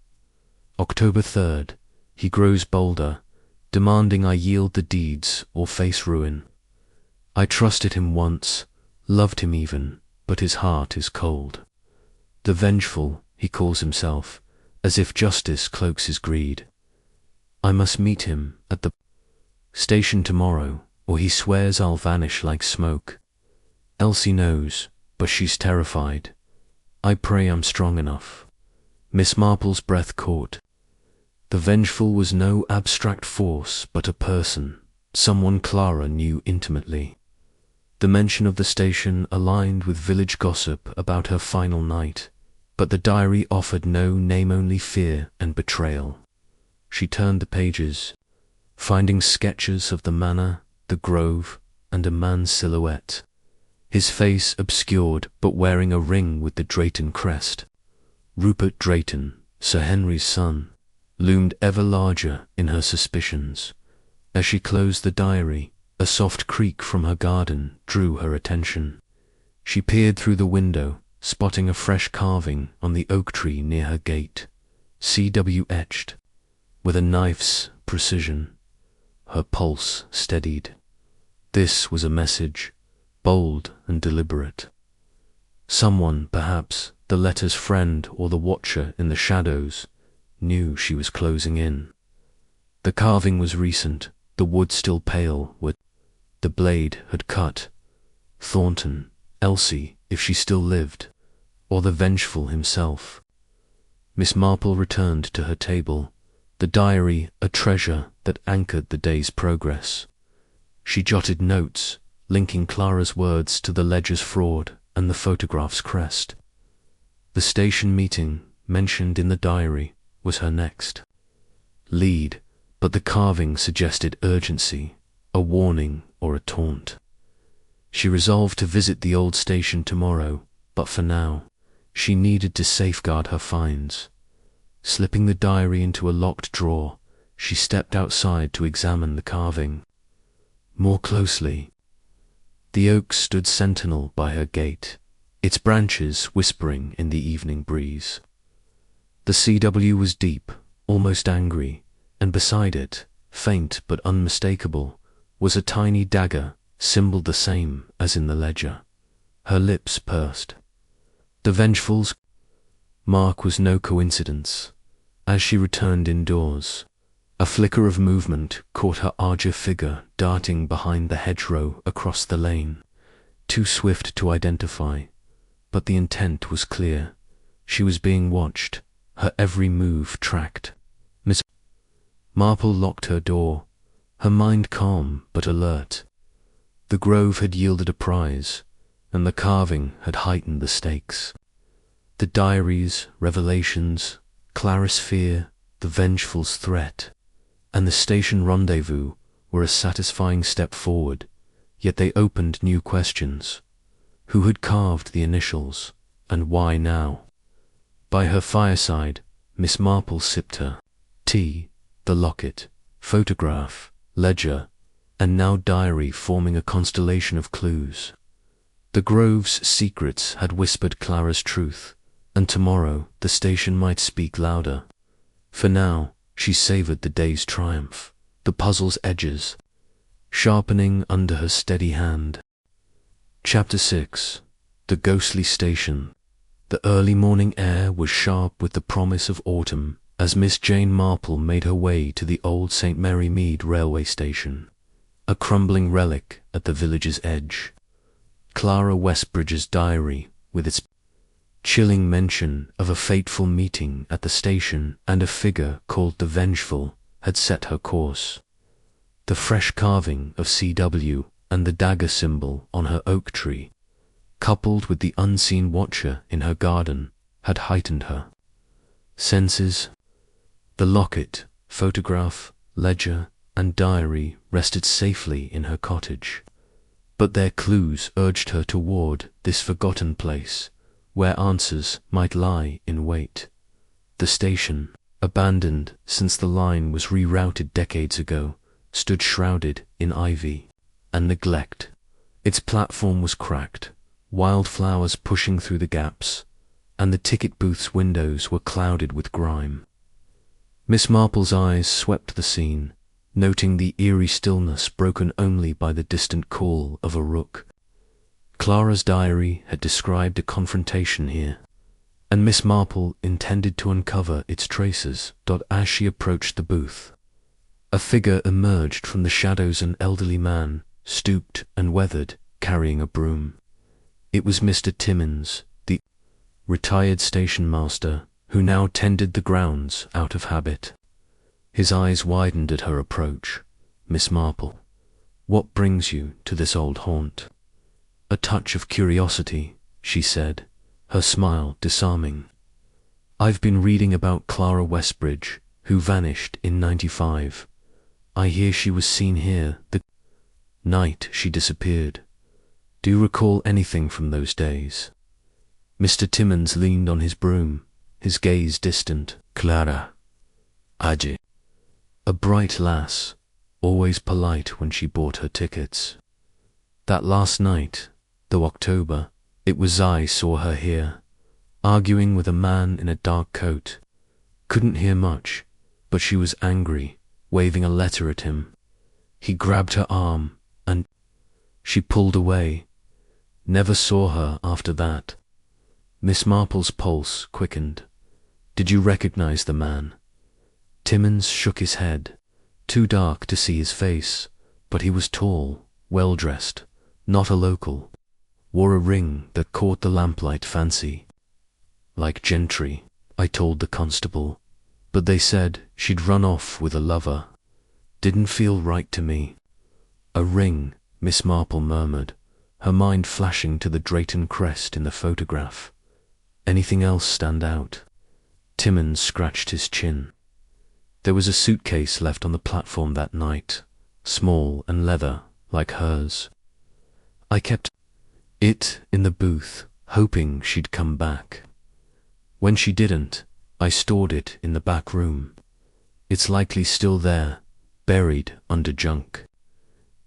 October 3rd, he grows bolder, demanding I yield the deeds or face ruin. I trusted him once, loved him even, but his heart is cold. The Vengeful, he calls himself, as if justice cloaks his greed. I must meet him at the station tomorrow, or he swears I'll vanish like smoke. Elsie knows, but she's terrified. I pray I'm strong enough. Miss Marple's breath caught. The Vengeful was no abstract force, but a person, someone Clara knew intimately. The mention of the station aligned with village gossip about her final night, but the diary offered no name-only fear and betrayal. She turned the pages, finding sketches of the manor, the grove, and a man's silhouette, his face obscured but wearing a ring with the Drayton crest. Rupert Drayton, Sir Henry's son, loomed ever larger in her suspicions. As she closed the diary, a soft creak from her garden drew her attention. She peered through the window, spotting a fresh carving on the oak tree near her gate, CW etched, with a knife's precision. Her pulse steadied. This was a message, bold and deliberate. Someone, perhaps the letter's friend or the watcher in the shadows, knew she was closing in. The carving was recent, the wood still pale where the blade had cut. Thornton, Elsie, if she still lived, or the Vengeful himself. Miss Marple returned to her table, the diary a treasure that anchored the day's progress. She jotted notes, linking Clara's words to the ledger's fraud and the photograph's crest. The station meeting, mentioned in the diary, was her next lead, but the carving suggested urgency, a warning or a taunt. She resolved to visit the old station tomorrow, but for now, she needed to safeguard her finds. Slipping the diary into a locked drawer, she stepped outside to examine the carving more closely. The oak stood sentinel by her gate, its branches whispering in the evening breeze. The CW was deep, almost angry, and beside it, faint but unmistakable, was a tiny dagger, symboled the same as in the ledger. Her lips pursed. The Vengeful's mark was no coincidence. As she returned indoors, a flicker of movement caught her agile figure darting behind the hedgerow across the lane, too swift to identify, but the intent was clear. She was being watched, her every move tracked. Miss Marple locked her door, her mind calm but alert. The grove had yielded a prize, and the carving had heightened the stakes. The diaries, revelations, Clara's fear, the Vengeful's threat, and the station rendezvous were a satisfying step forward, yet they opened new questions. Who had carved the initials, and why now? By her fireside, Miss Marple sipped her tea, the locket, photograph, ledger, and now diary forming a constellation of clues. The Grove's secrets had whispered Clara's truth, and tomorrow the station might speak louder. For now, she savoured the day's triumph, the puzzle's edges sharpening under her steady hand. Chapter 6. The Ghostly Station. The early morning air was sharp with the promise of autumn as Miss Jane Marple made her way to the old St. Mary Mead railway station, a crumbling relic at the village's edge. Clara Westbridge's diary, with its chilling mention of a fateful meeting at the station and a figure called the Vengeful, had set her course. The fresh carving of CW and the dagger symbol on her oak tree, coupled with the unseen watcher in her garden, had heightened her senses. The locket, photograph, ledger, and diary rested safely in her cottage, but their clues urged her toward this forgotten place, where answers might lie in wait. The station, abandoned since the line was rerouted decades ago, stood shrouded in ivy and neglect. Its platform was cracked, wildflowers pushing through the gaps, and the ticket booth's windows were clouded with grime. Miss Marple's eyes swept the scene, noting the eerie stillness broken only by the distant call of a rook. Clara's diary had described a confrontation here, and Miss Marple intended to uncover its traces. As she approached the booth, a figure emerged from the shadows, an elderly man, stooped and weathered, carrying a broom. It was Mr. Timmins, the retired station master, who now tended the grounds out of habit. His eyes widened at her approach. "Miss Marple, what brings you to this old haunt?" A touch of curiosity, she said, her smile disarming. "I've been reading about Clara Westbridge, who vanished in '95. I hear she was seen here the night she disappeared. Do you recall anything from those days?" Mr. Timmins leaned on his broom, his gaze distant. "Clara, Ajay, a bright lass, always polite when she bought her tickets. That last night, though October, it was I saw her here, arguing with a man in a dark coat. Couldn't hear much, but she was angry, waving a letter at him. He grabbed her arm, and she pulled away. Never saw her after that." Miss Marple's pulse quickened. "Did you recognize the man?" Timmins shook his head, too dark to see his face, but he was tall, well-dressed, not a local, wore a ring that caught the lamplight fancy. "Like gentry," I told the constable, "but they said she'd run off with a lover. Didn't feel right to me." "A ring," Miss Marple murmured, her mind flashing to the Drayton crest in the photograph. "Anything else stand out?" Timmins scratched his chin. "There was a suitcase left on the platform that night, small and leather, like hers. I kept it in the booth, hoping she'd come back. When she didn't, I stored it in the back room. It's likely still there, buried under junk."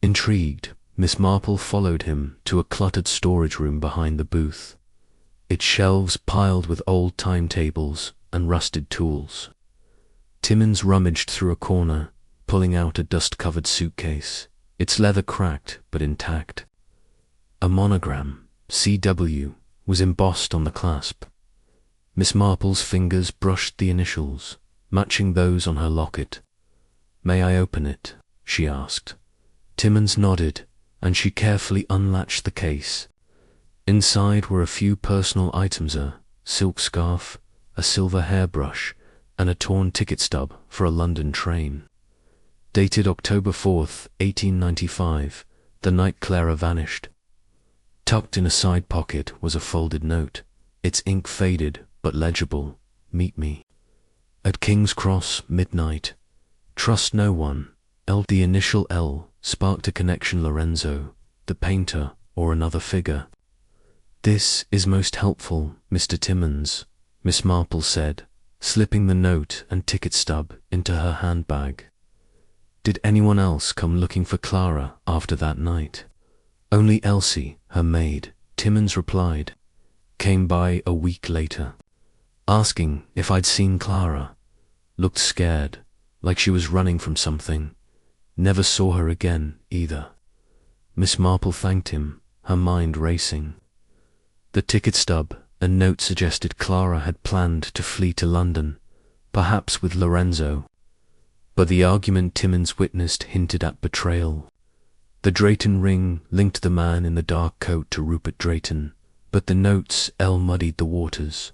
Intrigued, Miss Marple followed him to a cluttered storage room behind the booth, its shelves piled with old timetables and rusted tools. Timmins rummaged through a corner, pulling out a dust-covered suitcase, its leather cracked but intact. A monogram, CW, was embossed on the clasp. Miss Marple's fingers brushed the initials, matching those on her locket. "May I open it?" she asked. Timmins nodded, and she carefully unlatched the case. Inside were a few personal items: a silk scarf, a silver hairbrush, and a torn ticket stub for a London train. Dated October 4th, 1895, the night Clara vanished. Tucked in a side pocket was a folded note, its ink faded but legible. "Meet me at King's Cross, midnight. Trust no one. L." The initial L sparked a connection. Lorenzo, the painter, or another figure. "This is most helpful, Mr. Timmins," Miss Marple said, slipping the note and ticket stub into her handbag. Did anyone else come looking for Clara after that night? Only Elsie, her maid, Timmins replied, came by a week later, asking if I'd seen Clara. Looked scared, like she was running from something. Never saw her again, either. Miss Marple thanked him, her mind racing. The ticket stub and note suggested Clara had planned to flee to London, perhaps with Lorenzo. But the argument Timmins witnessed hinted at betrayal. The Drayton ring linked the man in the dark coat to Rupert Drayton, but the notes muddied the waters.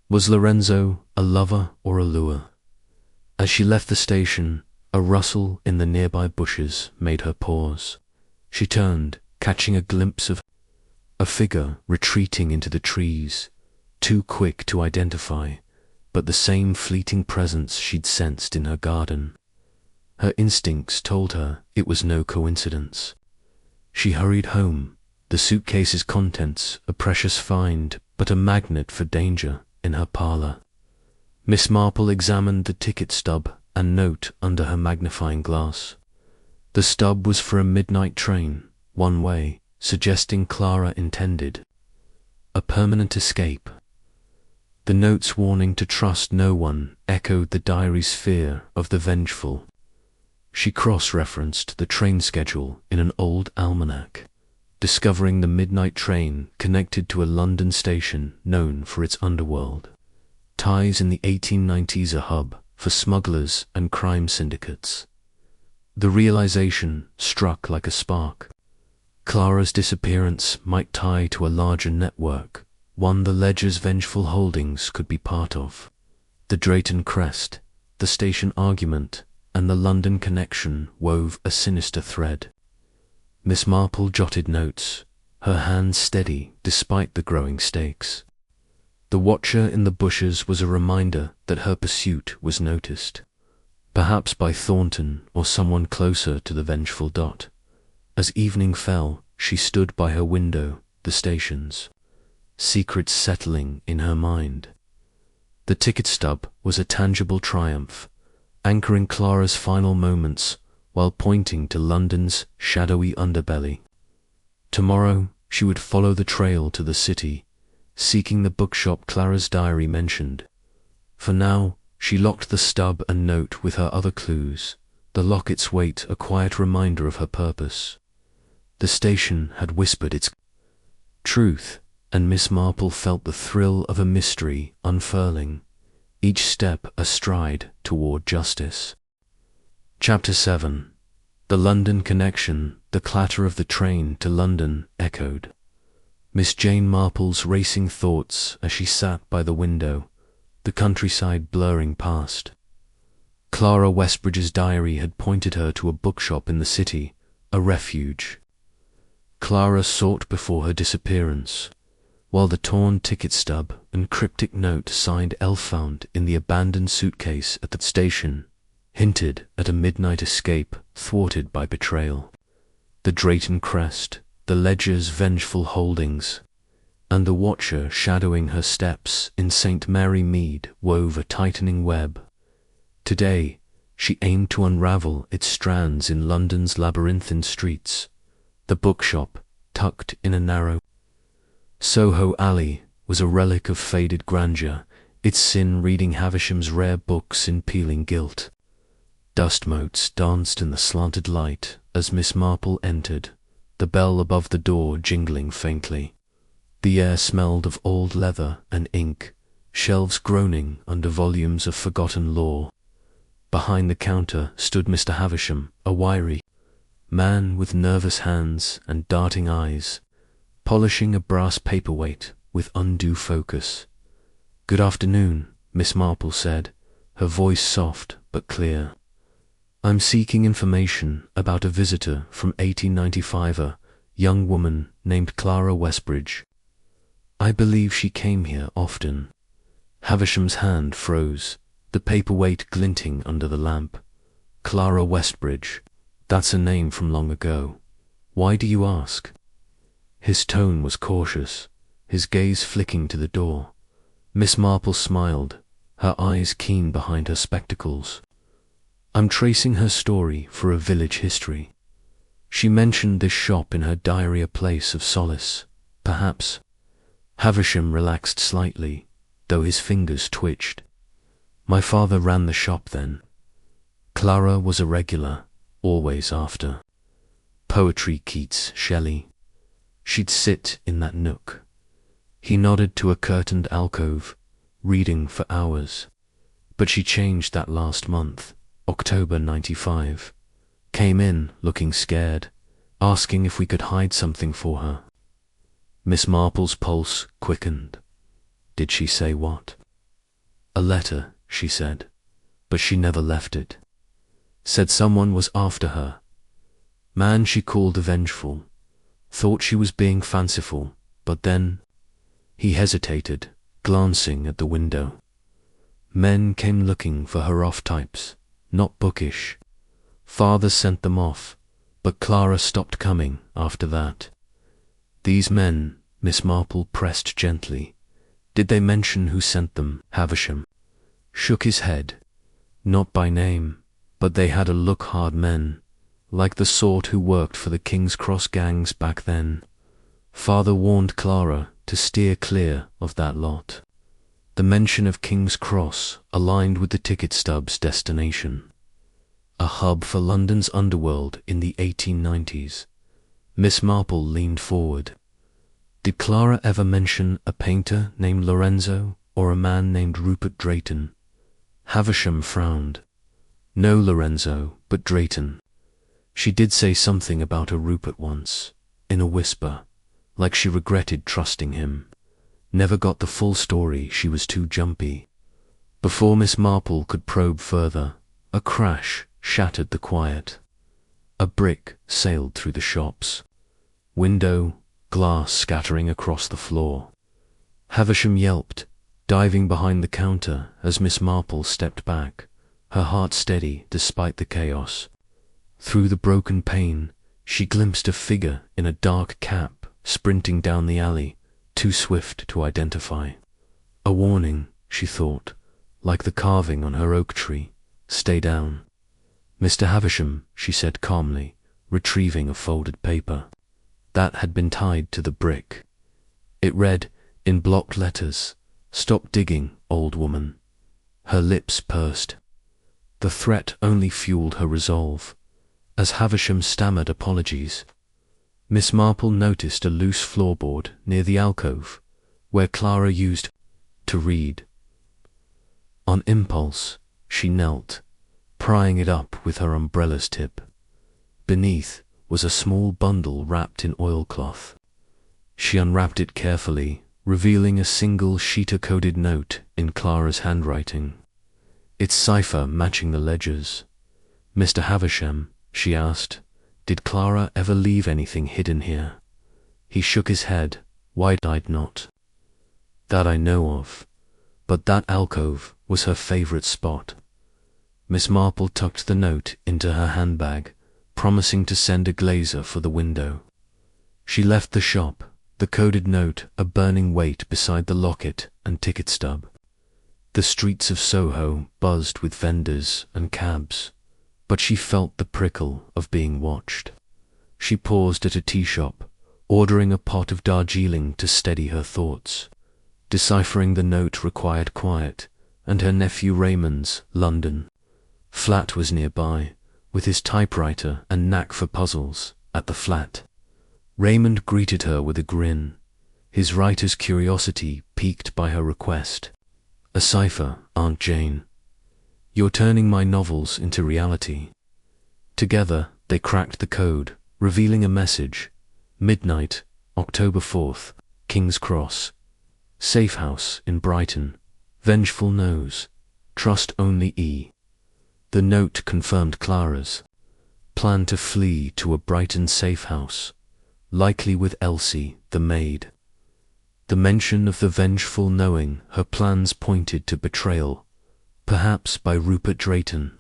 Was Lorenzo a lover or a lure? As she left the station, a rustle in the nearby bushes made her pause. She turned, catching a glimpse of a figure retreating into the trees, too quick to identify, but the same fleeting presence she'd sensed in her garden. Her instincts told her it was no coincidence. She hurried home, the suitcase's contents a precious find, but a magnet for danger, in her parlour. Miss Marple examined the ticket stub and note under her magnifying glass. The stub was for a midnight train, one way, suggesting Clara intended a permanent escape. The note's warning to trust no one echoed the diary's fear of the vengeful. She cross-referenced the train schedule in an old almanac, discovering the midnight train connected to a London station known for its underworld. Ties in the 1890s, a hub for smugglers and crime syndicates. The realization struck like a spark. Clara's disappearance might tie to a larger network, one the Ledger's Vengeful holdings could be part of. The Drayton crest, the station argument, and the London connection wove a sinister thread. Miss Marple jotted notes, her hands steady despite the growing stakes. The watcher in the bushes was a reminder that her pursuit was noticed, perhaps by Thornton or someone closer to the Vengeful dot. As evening fell, she stood by her window, the station's, secrets settling in her mind. The ticket stub was a tangible triumph, anchoring Clara's final moments while pointing to London's shadowy underbelly. Tomorrow she would follow the trail to the city, seeking the bookshop Clara's diary mentioned. For now, she locked the stub and note with her other clues, the locket's weight a quiet reminder of her purpose. The station had whispered its truth, and Miss Marple felt the thrill of a mystery unfurling, each step a stride toward justice. Chapter 7. The London connection, the clatter of the train to London echoed Miss Jane Marple's racing thoughts as she sat by the window, the countryside blurring past. Clara Westbridge's diary had pointed her to a bookshop in the city, a refuge. Clara sought before her disappearance, while the torn ticket stub and cryptic note signed L found in the abandoned suitcase at the station hinted at a midnight escape thwarted by betrayal. The Drayton crest, the Ledger's Vengeful holdings, and the watcher shadowing her steps in St. Mary Mead wove a tightening web. Today, she aimed to unravel its strands in London's labyrinthine streets. The bookshop, tucked in a narrow Soho alley, was a relic of faded grandeur, its sin reading Havisham's rare books in peeling gilt. Dust motes danced in the slanted light as Miss Marple entered, the bell above the door jingling faintly. The air smelled of old leather and ink, shelves groaning under volumes of forgotten lore. Behind the counter stood Mr. Havisham, a wiry man with nervous hands and darting eyes, polishing a brass paperweight with undue focus. "Good afternoon," Miss Marple said, her voice soft but clear. "I'm seeking information about a visitor from 1895, a young woman named Clara Westbridge. I believe she came here often." Havisham's hand froze, the paperweight glinting under the lamp. "Clara Westbridge. That's a name from long ago. Why do you ask?" His tone was cautious, his gaze flicking to the door. Miss Marple smiled, her eyes keen behind her spectacles. I'm tracing her story for a village history. She mentioned this shop in her diary, a place of solace, perhaps. Havisham relaxed slightly, though his fingers twitched. My father ran the shop then. Clara was a regular, always after. Poetry, Keats, Shelley. She'd sit in that nook. He nodded to a curtained alcove, reading for hours. But she changed that last month, October 95. Came in, looking scared, asking if we could hide something for her. Miss Marple's pulse quickened. Did she say what? A letter, she said, but she never left it. Said someone was after her. Man she called Vengeful. Thought she was being fanciful, but then... He hesitated, glancing at the window. Men came looking for her off-types, not bookish. Father sent them off, but Clara stopped coming after that. These men, Miss Marple pressed gently. Did they mention who sent them? Havisham shook his head. Not by name, but they had a look, hard men, like the sort who worked for the King's Cross gangs back then. Father warned Clara to steer clear of that lot. The mention of King's Cross aligned with the ticket stub's destination. A hub for London's underworld in the 1890s. Miss Marple leaned forward. Did Clara ever mention a painter named Lorenzo or a man named Rupert Drayton? Havisham frowned. No Lorenzo, but Drayton. She did say something about a Rupert once, in a whisper, like she regretted trusting him. Never got the full story, she was too jumpy. Before Miss Marple could probe further, a crash shattered the quiet. A brick sailed through the shops. Window, glass scattering across the floor. Havisham yelped, diving behind the counter as Miss Marple stepped back, her heart steady despite the chaos. Through the broken pane, she glimpsed a figure in a dark cap sprinting down the alley, too swift to identify. A warning, she thought, like the carving on her oak tree. Stay down. Mr. Havisham, she said calmly, retrieving a folded paper. That had been tied to the brick. It read, in blocked letters, "Stop digging, old woman." Her lips pursed. The threat only fueled her resolve. As Havisham stammered apologies, Miss Marple noticed a loose floorboard near the alcove, where Clara used to read. On impulse, she knelt, prying it up with her umbrella's tip. Beneath was a small bundle wrapped in oilcloth. She unwrapped it carefully, revealing a single sheet-coded note in Clara's handwriting. Its cipher matching the ledgers. Mr. Havisham, she asked, did Clara ever leave anything hidden here? He shook his head, wide-eyed. Not that I know of, but that alcove was her favorite spot. Miss Marple tucked the note into her handbag, promising to send a glazer for the window. She left the shop, the coded note a burning weight beside the locket and ticket stub. The streets of Soho buzzed with vendors and cabs, but she felt the prickle of being watched. She paused at a tea shop, ordering a pot of Darjeeling to steady her thoughts. Deciphering the note required quiet, and her nephew Raymond's London flat was nearby, with his typewriter and knack for puzzles at the flat. Raymond greeted her with a grin, his writer's curiosity piqued by her request. A cipher, Aunt Jane. You're turning my novels into reality. Together, they cracked the code, revealing a message. Midnight, October 4th, King's Cross. Safe house in Brighton. Vengeful knows. Trust only E. The note confirmed Clara's plan to flee to a Brighton safe house, likely with Elsie, the maid. The mention of the Vengeful knowing her plans pointed to betrayal, perhaps by Rupert Drayton,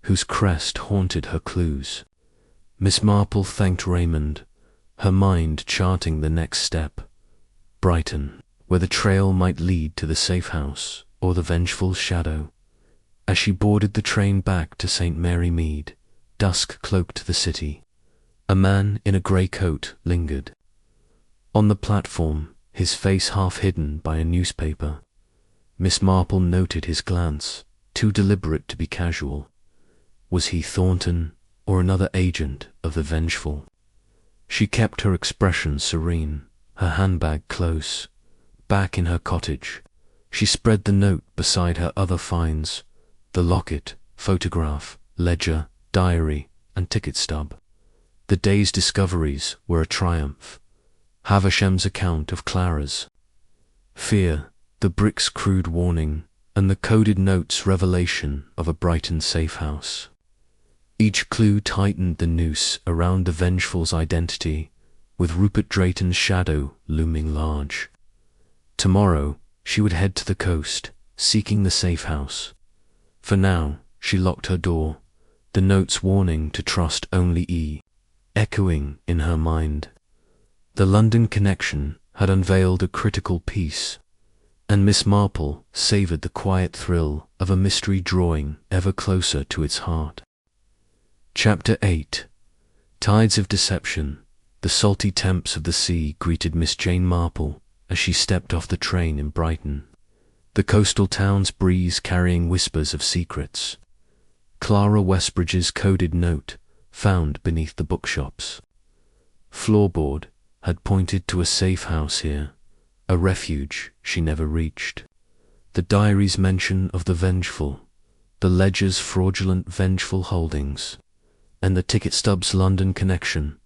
whose crest haunted her clues. Miss Marple thanked Raymond, her mind charting the next step. Brighton, where the trail might lead to the safe house or the Vengeful's shadow. As she boarded the train back to St. Mary Mead, dusk cloaked the city. A man in a grey coat lingered. On the platform, his face half hidden by a newspaper. Miss Marple noted his glance, too deliberate to be casual. Was he Thornton or another agent of the Vengeful? She kept her expression serene, her handbag close. Back in her cottage, she spread the note beside her other finds, the locket, photograph, ledger, diary, and ticket stub. The day's discoveries were a triumph. Havershem's account of Clara's fear, the brick's crude warning, and the coded note's revelation of a Brighton safe house. Each clue tightened the noose around the Vengeful's identity, with Rupert Drayton's shadow looming large. Tomorrow, she would head to the coast, seeking the safe house. For now, she locked her door, the note's warning to trust only E, echoing in her mind. The London connection had unveiled a critical piece, and Miss Marple savoured the quiet thrill of a mystery drawing ever closer to its heart. Chapter 8. Tides of Deception. The salty temps of the sea greeted Miss Jane Marple as she stepped off the train in Brighton, the coastal town's breeze carrying whispers of secrets. Clara Westbridge's coded note, found beneath the bookshops. Floorboard had pointed to a safe house here, a refuge she never reached. The diary's mention of the Vengeful, the ledger's fraudulent Vengeful holdings, and the ticket stub's London connection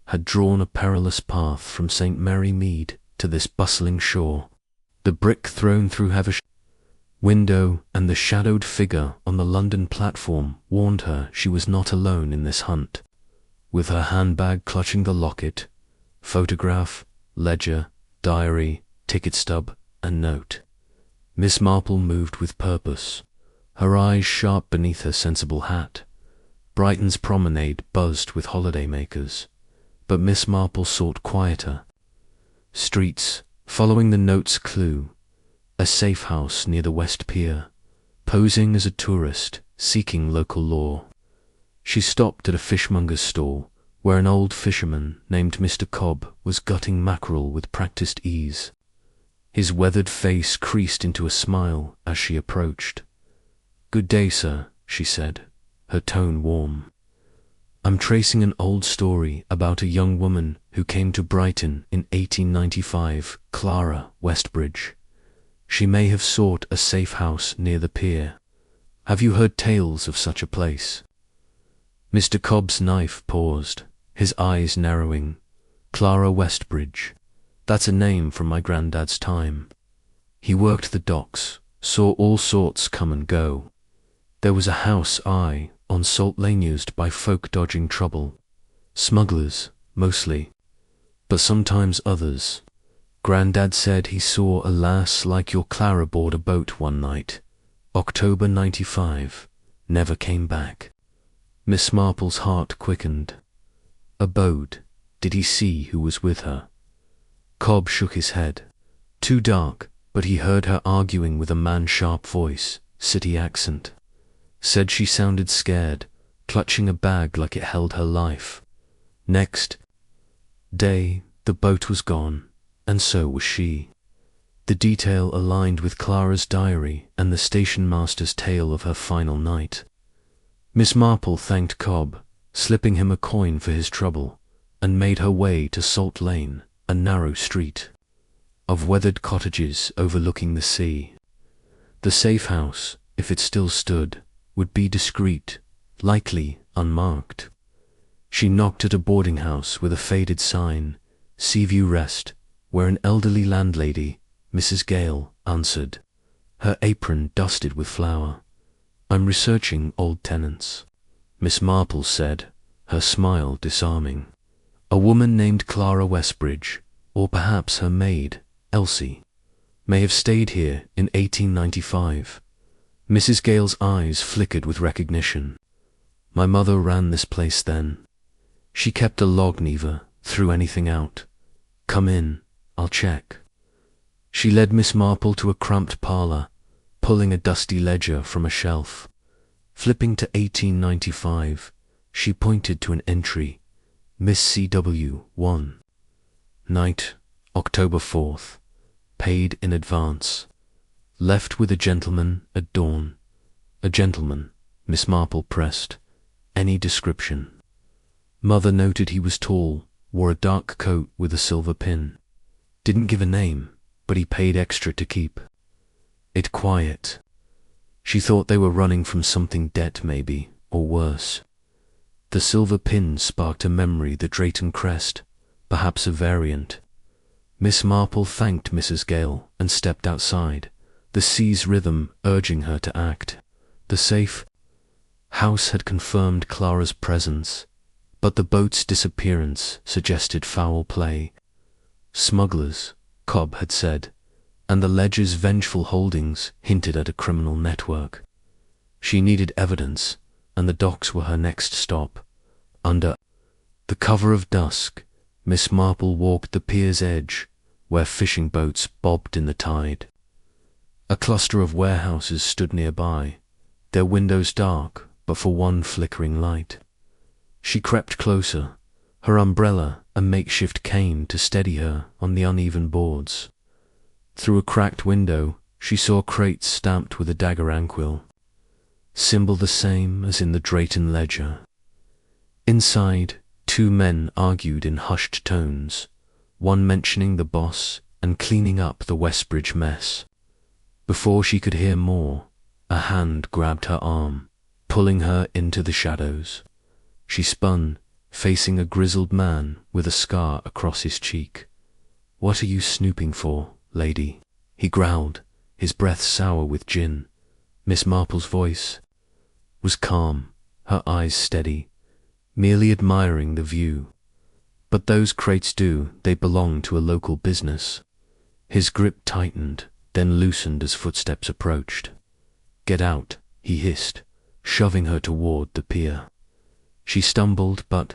had drawn a perilous path from St. Mary Mead to this bustling shore. The brick thrown through Havershem's window and the shadowed figure on the London platform warned her she was not alone in this hunt. With her handbag clutching the locket, photograph, ledger, diary, ticket stub, and note, Miss Marple moved with purpose, her eyes sharp beneath her sensible hat. Brighton's promenade buzzed with holidaymakers, but Miss Marple sought quieter streets, following the note's clue, a safe house near the West Pier, posing as a tourist seeking local lore. She stopped at a fishmonger's stall, where an old fisherman named Mr. Cobb was gutting mackerel with practiced ease. His weathered face creased into a smile as she approached. "Good day, sir," she said, her tone warm. "I'm tracing an old story about a young woman who came to Brighton in 1895, Clara Westbridge. She may have sought a safe house near the pier. Have you heard tales of such a place?" Mr. Cobb's knife paused, his eyes narrowing. "Clara Westbridge. That's a name from my granddad's time. He worked the docks, saw all sorts come and go. There was a house on Salt Lane used by folk dodging trouble. Smugglers, mostly, but sometimes others. Grandad said he saw a lass like your Clara board a boat one night, October 95, never came back." Miss Marple's heart quickened. Abode, did he see who was with her? Cobb shook his head. Too dark, but he heard her arguing with a man's sharp voice, city accent. Said she sounded scared, clutching a bag like it held her life. Next day, the boat was gone, and so was she. The detail aligned with Clara's diary and the station master's tale of her final night. Miss Marple thanked Cobb, slipping him a coin for his trouble, and made her way to Salt Lane, a narrow street of weathered cottages overlooking the sea. The safe house, if it still stood, would be discreet, likely unmarked. She knocked at a boarding house with a faded sign, Seaview Rest, where an elderly landlady, Mrs. Gale, answered, her apron dusted with flour. "I'm researching old tenants," Miss Marple said, her smile disarming. "A woman named Clara Westbridge, or perhaps her maid, Elsie, may have stayed here in 1895. Mrs. Gale's eyes flickered with recognition. "My mother ran this place then. She kept a log never, threw anything out. Come in, I'll check." She led Miss Marple to a cramped parlour, pulling a dusty ledger from a shelf. Flipping to 1895, she pointed to an entry, Miss C.W. 1. Night, October 4th. Paid in advance. Left with a gentleman at dawn. A gentleman, Miss Marple pressed. Any description? Mother noted he was tall, wore a dark coat with a silver pin. Didn't give a name, but he paid extra to keep it quiet. She thought they were running from something, debt maybe, or worse. The silver pin sparked a memory, the Drayton crest, perhaps a variant. Miss Marple thanked Mrs. Gale and stepped outside, the sea's rhythm urging her to act. The safe house had confirmed Clara's presence, but the boat's disappearance suggested foul play. Smugglers, Cobb had said, and the ledger's vengeful holdings hinted at a criminal network. She needed evidence, and the docks were her next stop. Under the cover of dusk, Miss Marple walked the pier's edge, where fishing boats bobbed in the tide. A cluster of warehouses stood nearby, their windows dark but for one flickering light. She crept closer, her umbrella a makeshift cane to steady her on the uneven boards. Through a cracked window, she saw crates stamped with a dagger anquil, symbol the same as in the Drayton ledger. Inside, two men argued in hushed tones, one mentioning the boss and cleaning up the Westbridge mess. Before she could hear more, a hand grabbed her arm, pulling her into the shadows. She spun, facing a grizzled man with a scar across his cheek. "What are you snooping for, lady?" he growled, his breath sour with gin. Miss Marple's voice was calm, her eyes steady, merely admiring the view. "But those crates they belong to a local business." His grip tightened, then loosened as footsteps approached. "Get out," he hissed, shoving her toward the pier. She stumbled but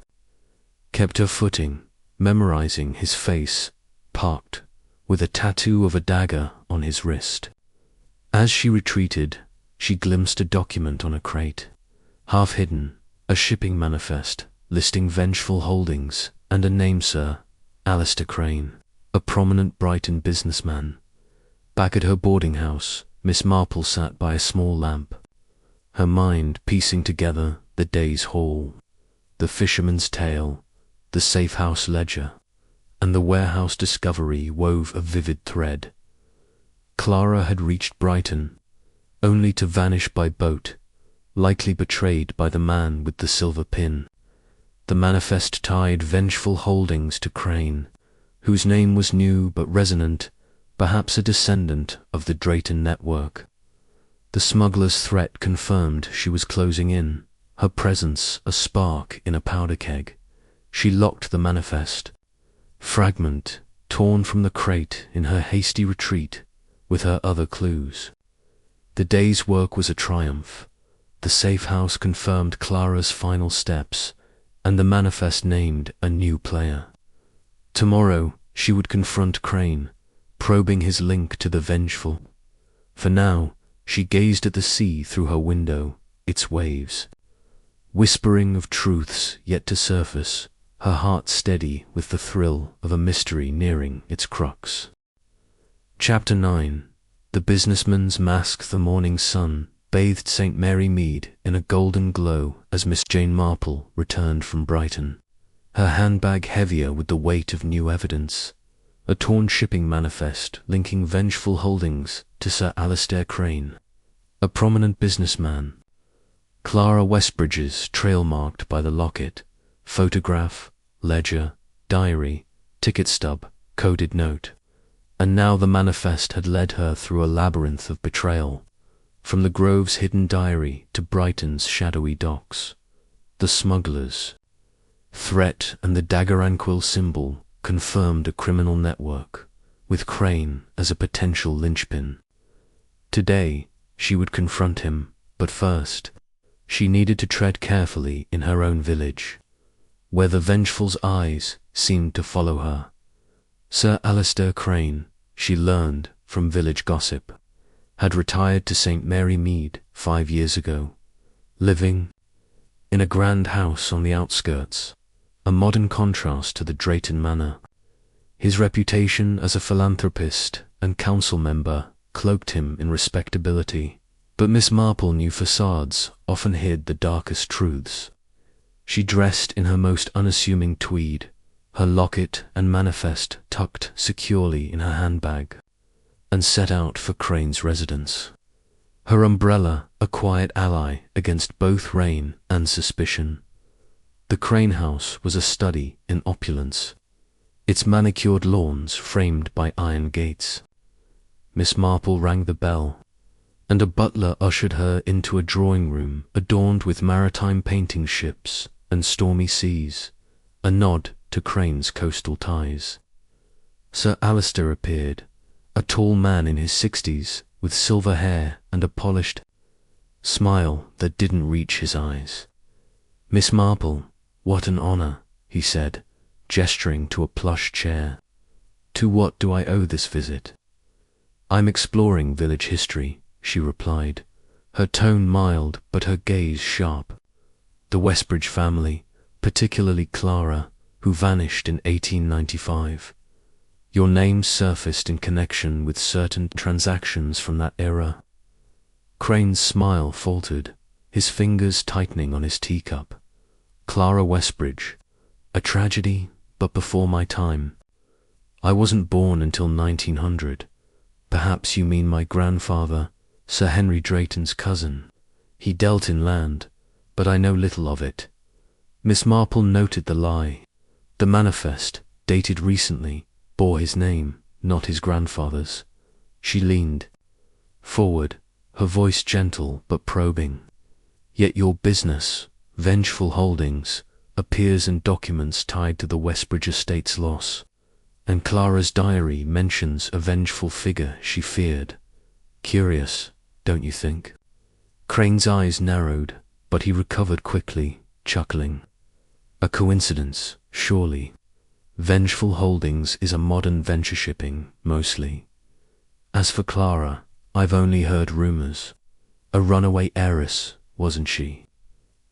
kept her footing, memorizing his face, parked, with a tattoo of a dagger on his wrist. As she retreated, she glimpsed a document on a crate. Half hidden, a shipping manifest listing Vengeful holdings and a name, Sir Alistair Crane, a prominent Brighton businessman. Back at her boarding house, Miss Marple sat by a small lamp, her mind piecing together the day's haul, the fisherman's tale, the safe house ledger, and the warehouse discovery wove a vivid thread. Clara had reached Brighton, only to vanish by boat, likely betrayed by the man with the silver pin. The manifest tied Vengeful holdings to Crane, whose name was new but resonant, perhaps a descendant of the Drayton network. The smuggler's threat confirmed she was closing in, her presence a spark in a powder keg. She locked the manifest, fragment torn from the crate in her hasty retreat, with her other clues. The day's work was a triumph. The safe house confirmed Clara's final steps, and the manifest named a new player. Tomorrow she would confront Crane, probing his link to the Vengeful. For now, she gazed at the sea through her window, its waves, whispering of truths yet to surface, her heart steady with the thrill of a mystery nearing its crux. Chapter 9. The businessman's mask. The morning sun bathed St. Mary Mead in a golden glow as Miss Jane Marple returned from Brighton, her handbag heavier with the weight of new evidence. A torn shipping manifest linking Vengeful holdings to Sir Alistair Crane, a prominent businessman. Clara Westbridge's trail marked by the locket, photograph, ledger, diary, ticket stub, coded note. And now the manifest had led her through a labyrinth of betrayal, from the Grove's hidden diary to Brighton's shadowy docks. The smuggler's threat and the dagger anquil symbol confirmed a criminal network, with Crane as a potential linchpin. Today, she would confront him, but first, she needed to tread carefully in her own village, where the Vengeful's eyes seemed to follow her. Sir Alistair Crane, she learned from village gossip, had retired to St. Mary Mead 5 years ago. living in a grand house on the outskirts, a modern contrast to the Drayton Manor. His reputation as a philanthropist and council member cloaked him in respectability, but Miss Marple knew facades often hid the darkest truths. She dressed in her most unassuming tweed, her locket and manifest tucked securely in her handbag, and set out for Crane's residence. Her umbrella a quiet ally against both rain and suspicion. The Crane house was a study in opulence, its manicured lawns framed by iron gates. Miss Marple rang the bell, and a butler ushered her into a drawing-room adorned with maritime painting ships and stormy seas, a nod to Crane's coastal ties. Sir Alistair appeared, a tall man in his 60s, with silver hair and a polished smile that didn't reach his eyes. "Miss Marple, what an honour," he said, gesturing to a plush chair. "To what do I owe this visit?" "I'm exploring village history," she replied, her tone mild but her gaze sharp. "The Westbridge family, particularly Clara, who vanished in 1895. Your name surfaced in connection with certain transactions from that era." Crane's smile faltered, his fingers tightening on his teacup. "Clara Westbridge, a tragedy, but before my time. I wasn't born until 1900. Perhaps you mean my grandfather, Sir Henry Drayton's cousin. He dealt in land, but I know little of it." Miss Marple noted the lie. The manifest, dated recently, bore his name, not his grandfather's. She leaned forward, her voice gentle but probing. "Yet your business, Vengeful Holdings, appears in documents tied to the Westbridge estate's loss, and Clara's diary mentions a vengeful figure she feared. Curious, don't you think?" Crane's eyes narrowed, but he recovered quickly, chuckling. "A coincidence, surely. Vengeful Holdings is a modern venture shipping, mostly. As for Clara, I've only heard rumours. A runaway heiress, wasn't she?"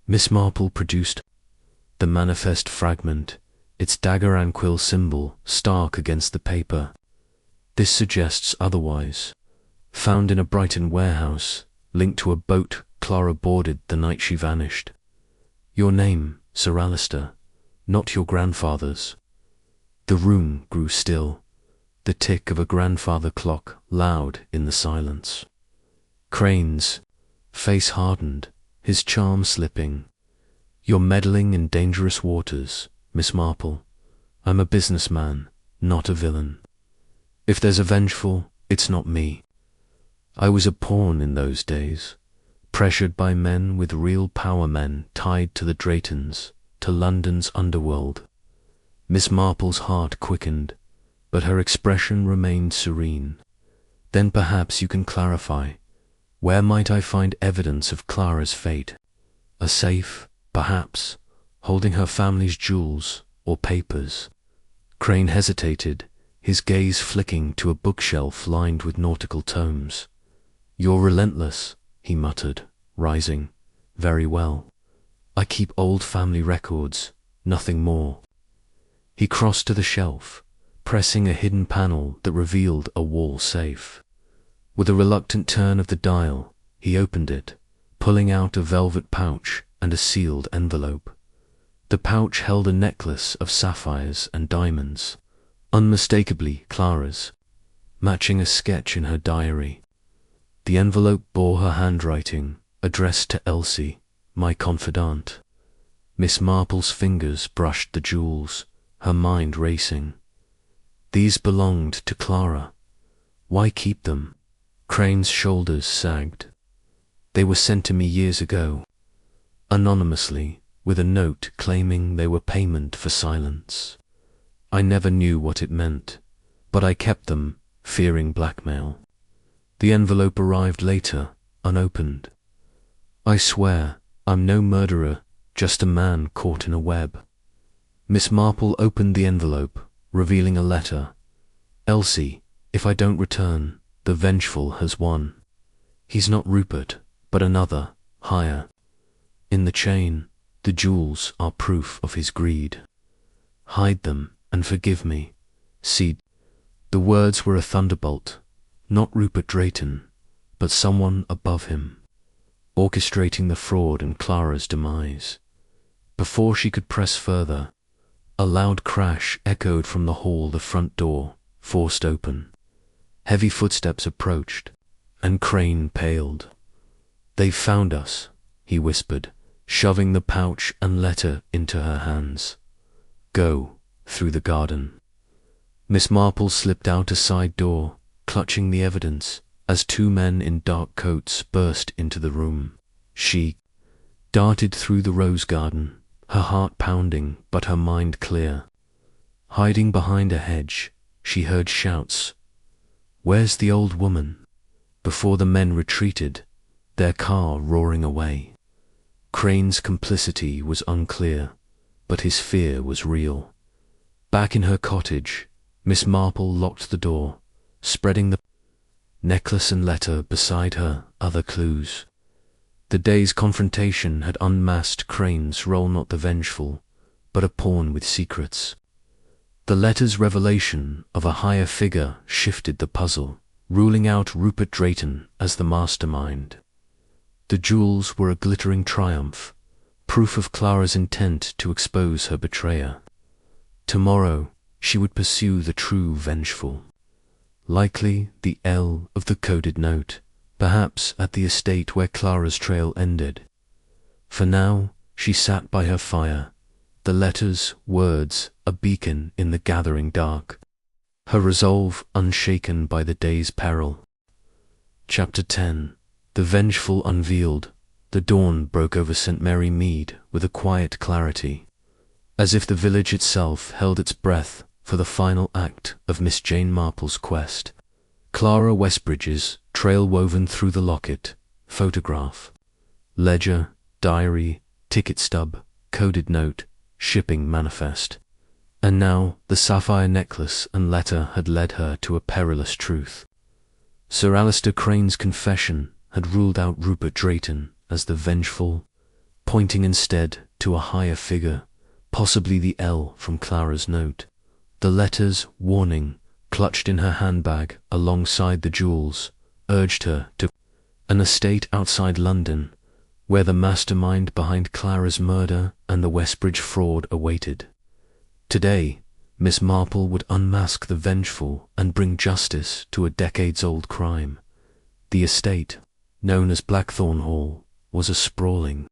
Miss Marple produced the manifest fragment, its dagger and quill symbol stark against the paper. "This suggests otherwise. Found in a Brighton warehouse, linked to a boat Clara boarded the night she vanished. Your name, Sir Alistair, not your grandfather's." The room grew still, the tick of a grandfather clock loud in the silence. Crane's face hardened, his charm slipping. "You're meddling in dangerous waters, Miss Marple. I'm a businessman, not a villain. If there's a Vengeful, it's not me. I was a pawn in those days, pressured by men with real power, men tied to the Draytons, to London's underworld." Miss Marple's heart quickened, but her expression remained serene. "Then perhaps you can clarify. Where might I find evidence of Clara's fate? A safe, perhaps, holding her family's jewels or papers?" Crane hesitated, his gaze flicking to a bookshelf lined with nautical tomes. "You're relentless," he muttered, rising. "Very well. I keep old family records, nothing more." He crossed to the shelf, pressing a hidden panel that revealed a wall safe. With a reluctant turn of the dial, he opened it, pulling out a velvet pouch and a sealed envelope. The pouch held a necklace of sapphires and diamonds, unmistakably Clara's, matching a sketch in her diary. The envelope bore her handwriting, addressed to Elsie, my confidante. Miss Marple's fingers brushed the jewels, her mind racing. These belonged to Clara. Why keep them? Crane's shoulders sagged. "They were sent to me years ago, anonymously, with a note claiming they were payment for silence. I never knew what it meant, but I kept them, fearing blackmail. The envelope arrived later, unopened. I swear, I'm no murderer, just a man caught in a web." Miss Marple opened the envelope, revealing a letter. "Elsie, if I don't return, the Vengeful has won. He's not Rupert, but another, higher. In the chain, the jewels are proof of his greed. Hide them and forgive me. See, the words were a thunderbolt, not Rupert Drayton, but someone above him, orchestrating the fraud and Clara's demise. Before she could press further, a loud crash echoed from the hall, the front door forced open. Heavy footsteps approached, and Crane paled. "They've found us," he whispered, shoving the pouch and letter into her hands. "Go through the garden." Miss Marple slipped out a side door, clutching the evidence, as two men in dark coats burst into the room. She darted through the rose garden, her heart pounding but her mind clear. Hiding behind a hedge, she heard shouts, "Where's the old woman?" before the men retreated, their car roaring away. Crane's complicity was unclear, but his fear was real. Back in her cottage, Miss Marple locked the door, spreading the necklace and letter beside her other clues. The day's confrontation had unmasked Crane's role, not the vengeful, but a pawn with secrets. The letter's revelation of a higher figure shifted the puzzle, ruling out Rupert Drayton as the mastermind. The jewels were a glittering triumph, proof of Clara's intent to expose her betrayer. Tomorrow she would pursue the true vengeful. Likely the L of the coded note, perhaps at the estate where Clara's trail ended. For now, she sat by her fire, the letter's words a beacon in the gathering dark, her resolve unshaken by the day's peril. Chapter 10. The Vengeful Unveiled. The dawn broke over St. Mary Mead with a quiet clarity, as if the village itself held its breath for the final act of Miss Jane Marple's quest. Clara Westbridge's trail woven through the locket, photograph, ledger, diary, ticket stub, coded note, shipping manifest. And now the sapphire necklace and letter had led her to a perilous truth. Sir Alistair Crane's confession had ruled out Rupert Drayton as the vengeful, pointing instead to a higher figure, possibly the L from Clara's note. The letter's warning, clutched in her handbag alongside the jewels, urged her to an estate outside London, where the mastermind behind Clara's murder and the Westbridge fraud awaited. Today, Miss Marple would unmask the vengeful and bring justice to a decades-old crime. The estate, known as Blackthorn Hall, was a sprawling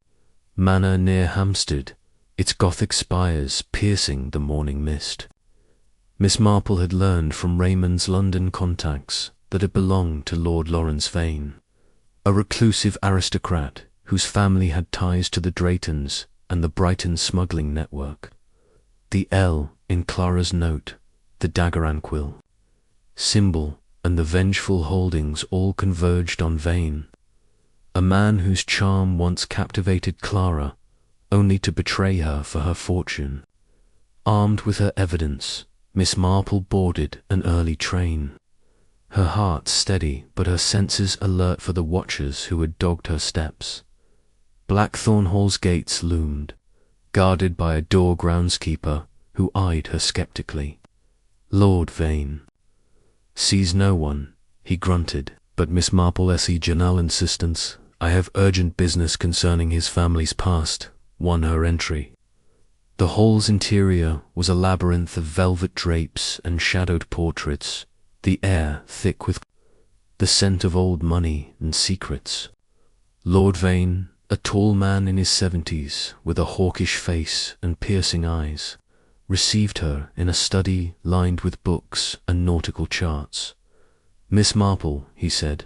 manor near Hampstead, its Gothic spires piercing the morning mist. Miss Marple had learned from Raymond's London contacts that it belonged to Lord Lawrence Vane, a reclusive aristocrat whose family had ties to the Draytons and the Brighton smuggling network. The L in Clara's note, the dagger anquil, symbol, and the vengeful holdings all converged on Vane, a man whose charm once captivated Clara, only to betray her for her fortune. Armed with her evidence, Miss Marple boarded an early train, her heart steady but her senses alert for the watchers who had dogged her steps. Blackthorn Hall's gates loomed, guarded by a door groundskeeper who eyed her skeptically. Lord Vane sees no one, he grunted, but Miss Marple S.E. Janelle insistence, I have urgent business concerning his family's past, won her entry. The hall's interior was a labyrinth of velvet drapes and shadowed portraits, the air thick with the scent of old money and secrets. Lord Vane, a tall man in his 70s, with a hawkish face and piercing eyes, received her in a study lined with books and nautical charts. Miss Marple, he said,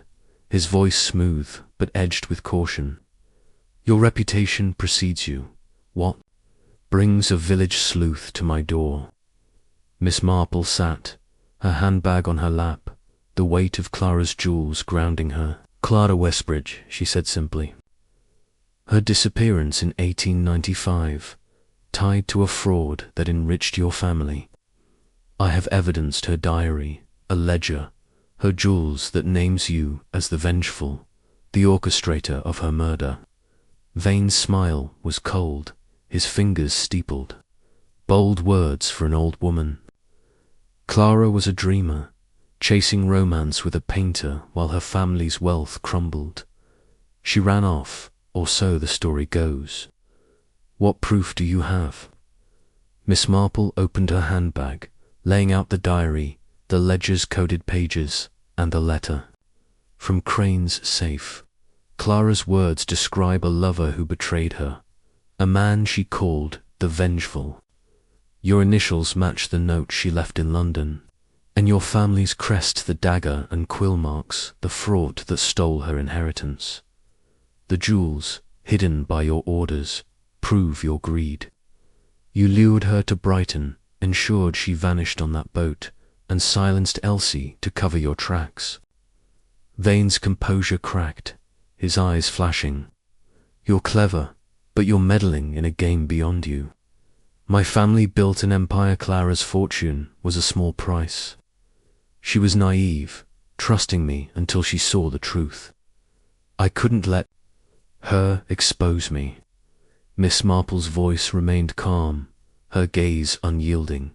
his voice smooth but edged with caution. Your reputation precedes you. What brings a village sleuth to my door? Miss Marple sat, her handbag on her lap, the weight of Clara's jewels grounding her. Clara Westbridge, she said simply. Her disappearance in 1895, tied to a fraud that enriched your family. I have evidenced her diary, a ledger, her jewels that names you as the vengeful, the orchestrator of her murder. Vane's smile was cold, his fingers steepled. Bold words for an old woman. Clara was a dreamer, chasing romance with a painter while her family's wealth crumbled. She ran off, or so the story goes. What proof do you have? Miss Marple opened her handbag, laying out the diary, the ledger's coded pages, and the letter. From Crane's safe. Clara's words describe a lover who betrayed her, a man she called the Vengeful. Your initials match the note she left in London, and your family's crest the dagger and quill marks, the fraud that stole her inheritance. The jewels, hidden by your orders, prove your greed. You lured her to Brighton, ensured she vanished on that boat, and silenced Elsie to cover your tracks. Vane's composure cracked, his eyes flashing. You're clever, but you're meddling in a game beyond you. My family built an empire. Clara's fortune was a small price. She was naive, trusting me until she saw the truth. I couldn't let her expose me. Miss Marple's voice remained calm, her gaze unyielding.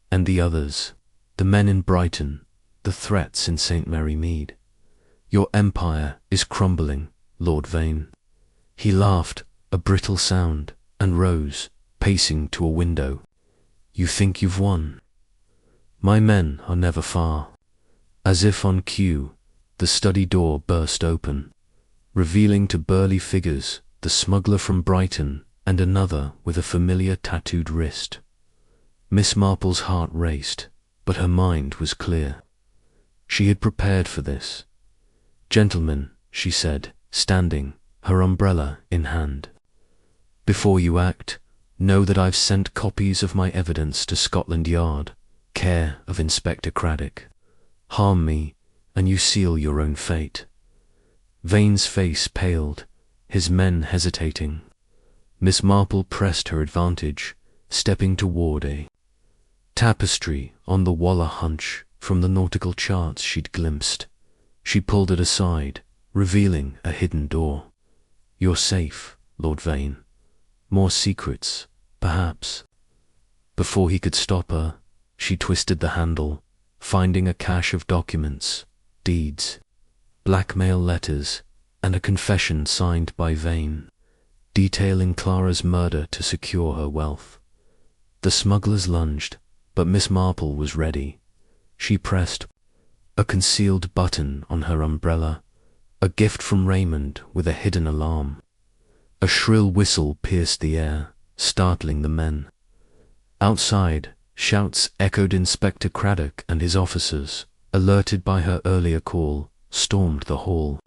And the others, the men in Brighton, the threats in St. Mary Mead. Your empire is crumbling, Lord Vane. He laughed, a brittle sound, and rose, pacing to a window. You think you've won? My men are never far. As if on cue, the study door burst open, revealing to burly figures the smuggler from Brighton and another with a familiar tattooed wrist. Miss Marple's heart raced, but her mind was clear. She had prepared for this. Gentlemen, she said, standing, her umbrella in hand. Before you act, know that I've sent copies of my evidence to Scotland Yard, care of Inspector Craddock. Harm me, and you seal your own fate. Vane's face paled, his men hesitating. Miss Marple pressed her advantage, stepping toward a tapestry on the wall, a hunch from the nautical charts she'd glimpsed. She pulled it aside, revealing a hidden door. You're safe, Lord Vane. More secrets, perhaps. Before he could stop her, she twisted the handle, finding a cache of documents, deeds, blackmail letters, and a confession signed by Vane, detailing Clara's murder to secure her wealth. The smugglers lunged, but Miss Marple was ready. She pressed a concealed button on her umbrella, a gift from Raymond with a hidden alarm. A shrill whistle pierced the air, startling the men. Outside, shouts echoed. Inspector Craddock and his officers, alerted by her earlier call, stormed the hall.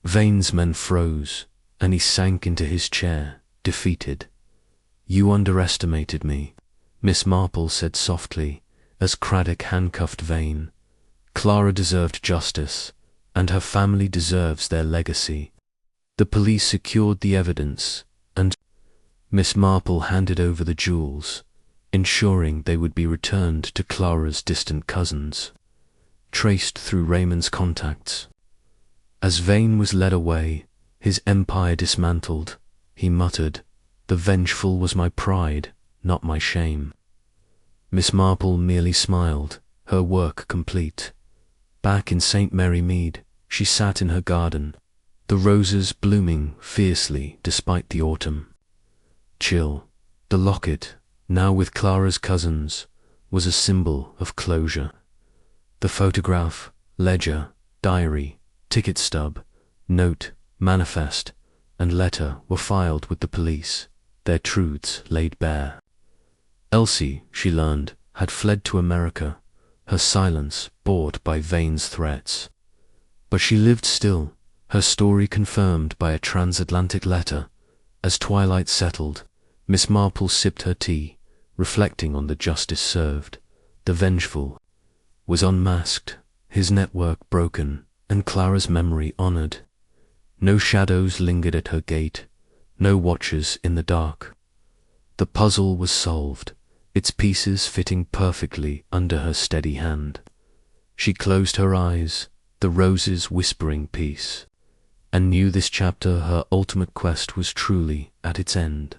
Vane's men froze, and he sank into his chair, defeated. You underestimated me, Miss Marple said softly, as Craddock handcuffed Vane. Clara deserved justice, and her family deserves their legacy. The police secured the evidence, and Miss Marple handed over the jewels, ensuring they would be returned to Clara's distant cousins, traced through Raymond's contacts. As Vane was led away, his empire dismantled, he muttered, "The Vengeful was my pride, not my shame." Miss Marple merely smiled, her work complete. Back in St. Mary Mead, she sat in her garden, the roses blooming fiercely despite the autumn. Chill, the locket, now with Clara's cousins, was a symbol of closure. The photograph, ledger, diary, ticket stub, note, manifest, and letter were filed with the police, their truths laid bare. Elsie, she learned, had fled to America, her silence bought by Vane's threats. But she lived still, her story confirmed by a transatlantic letter. As twilight settled, Miss Marple sipped her tea, reflecting on the justice served. The Vengeful was unmasked, his network broken, and Clara's memory honored. No shadows lingered at her gate, no watchers in the dark. The puzzle was solved, its pieces fitting perfectly under her steady hand. She closed her eyes, the roses whispering peace. and knew this chapter her ultimate quest was truly at its end.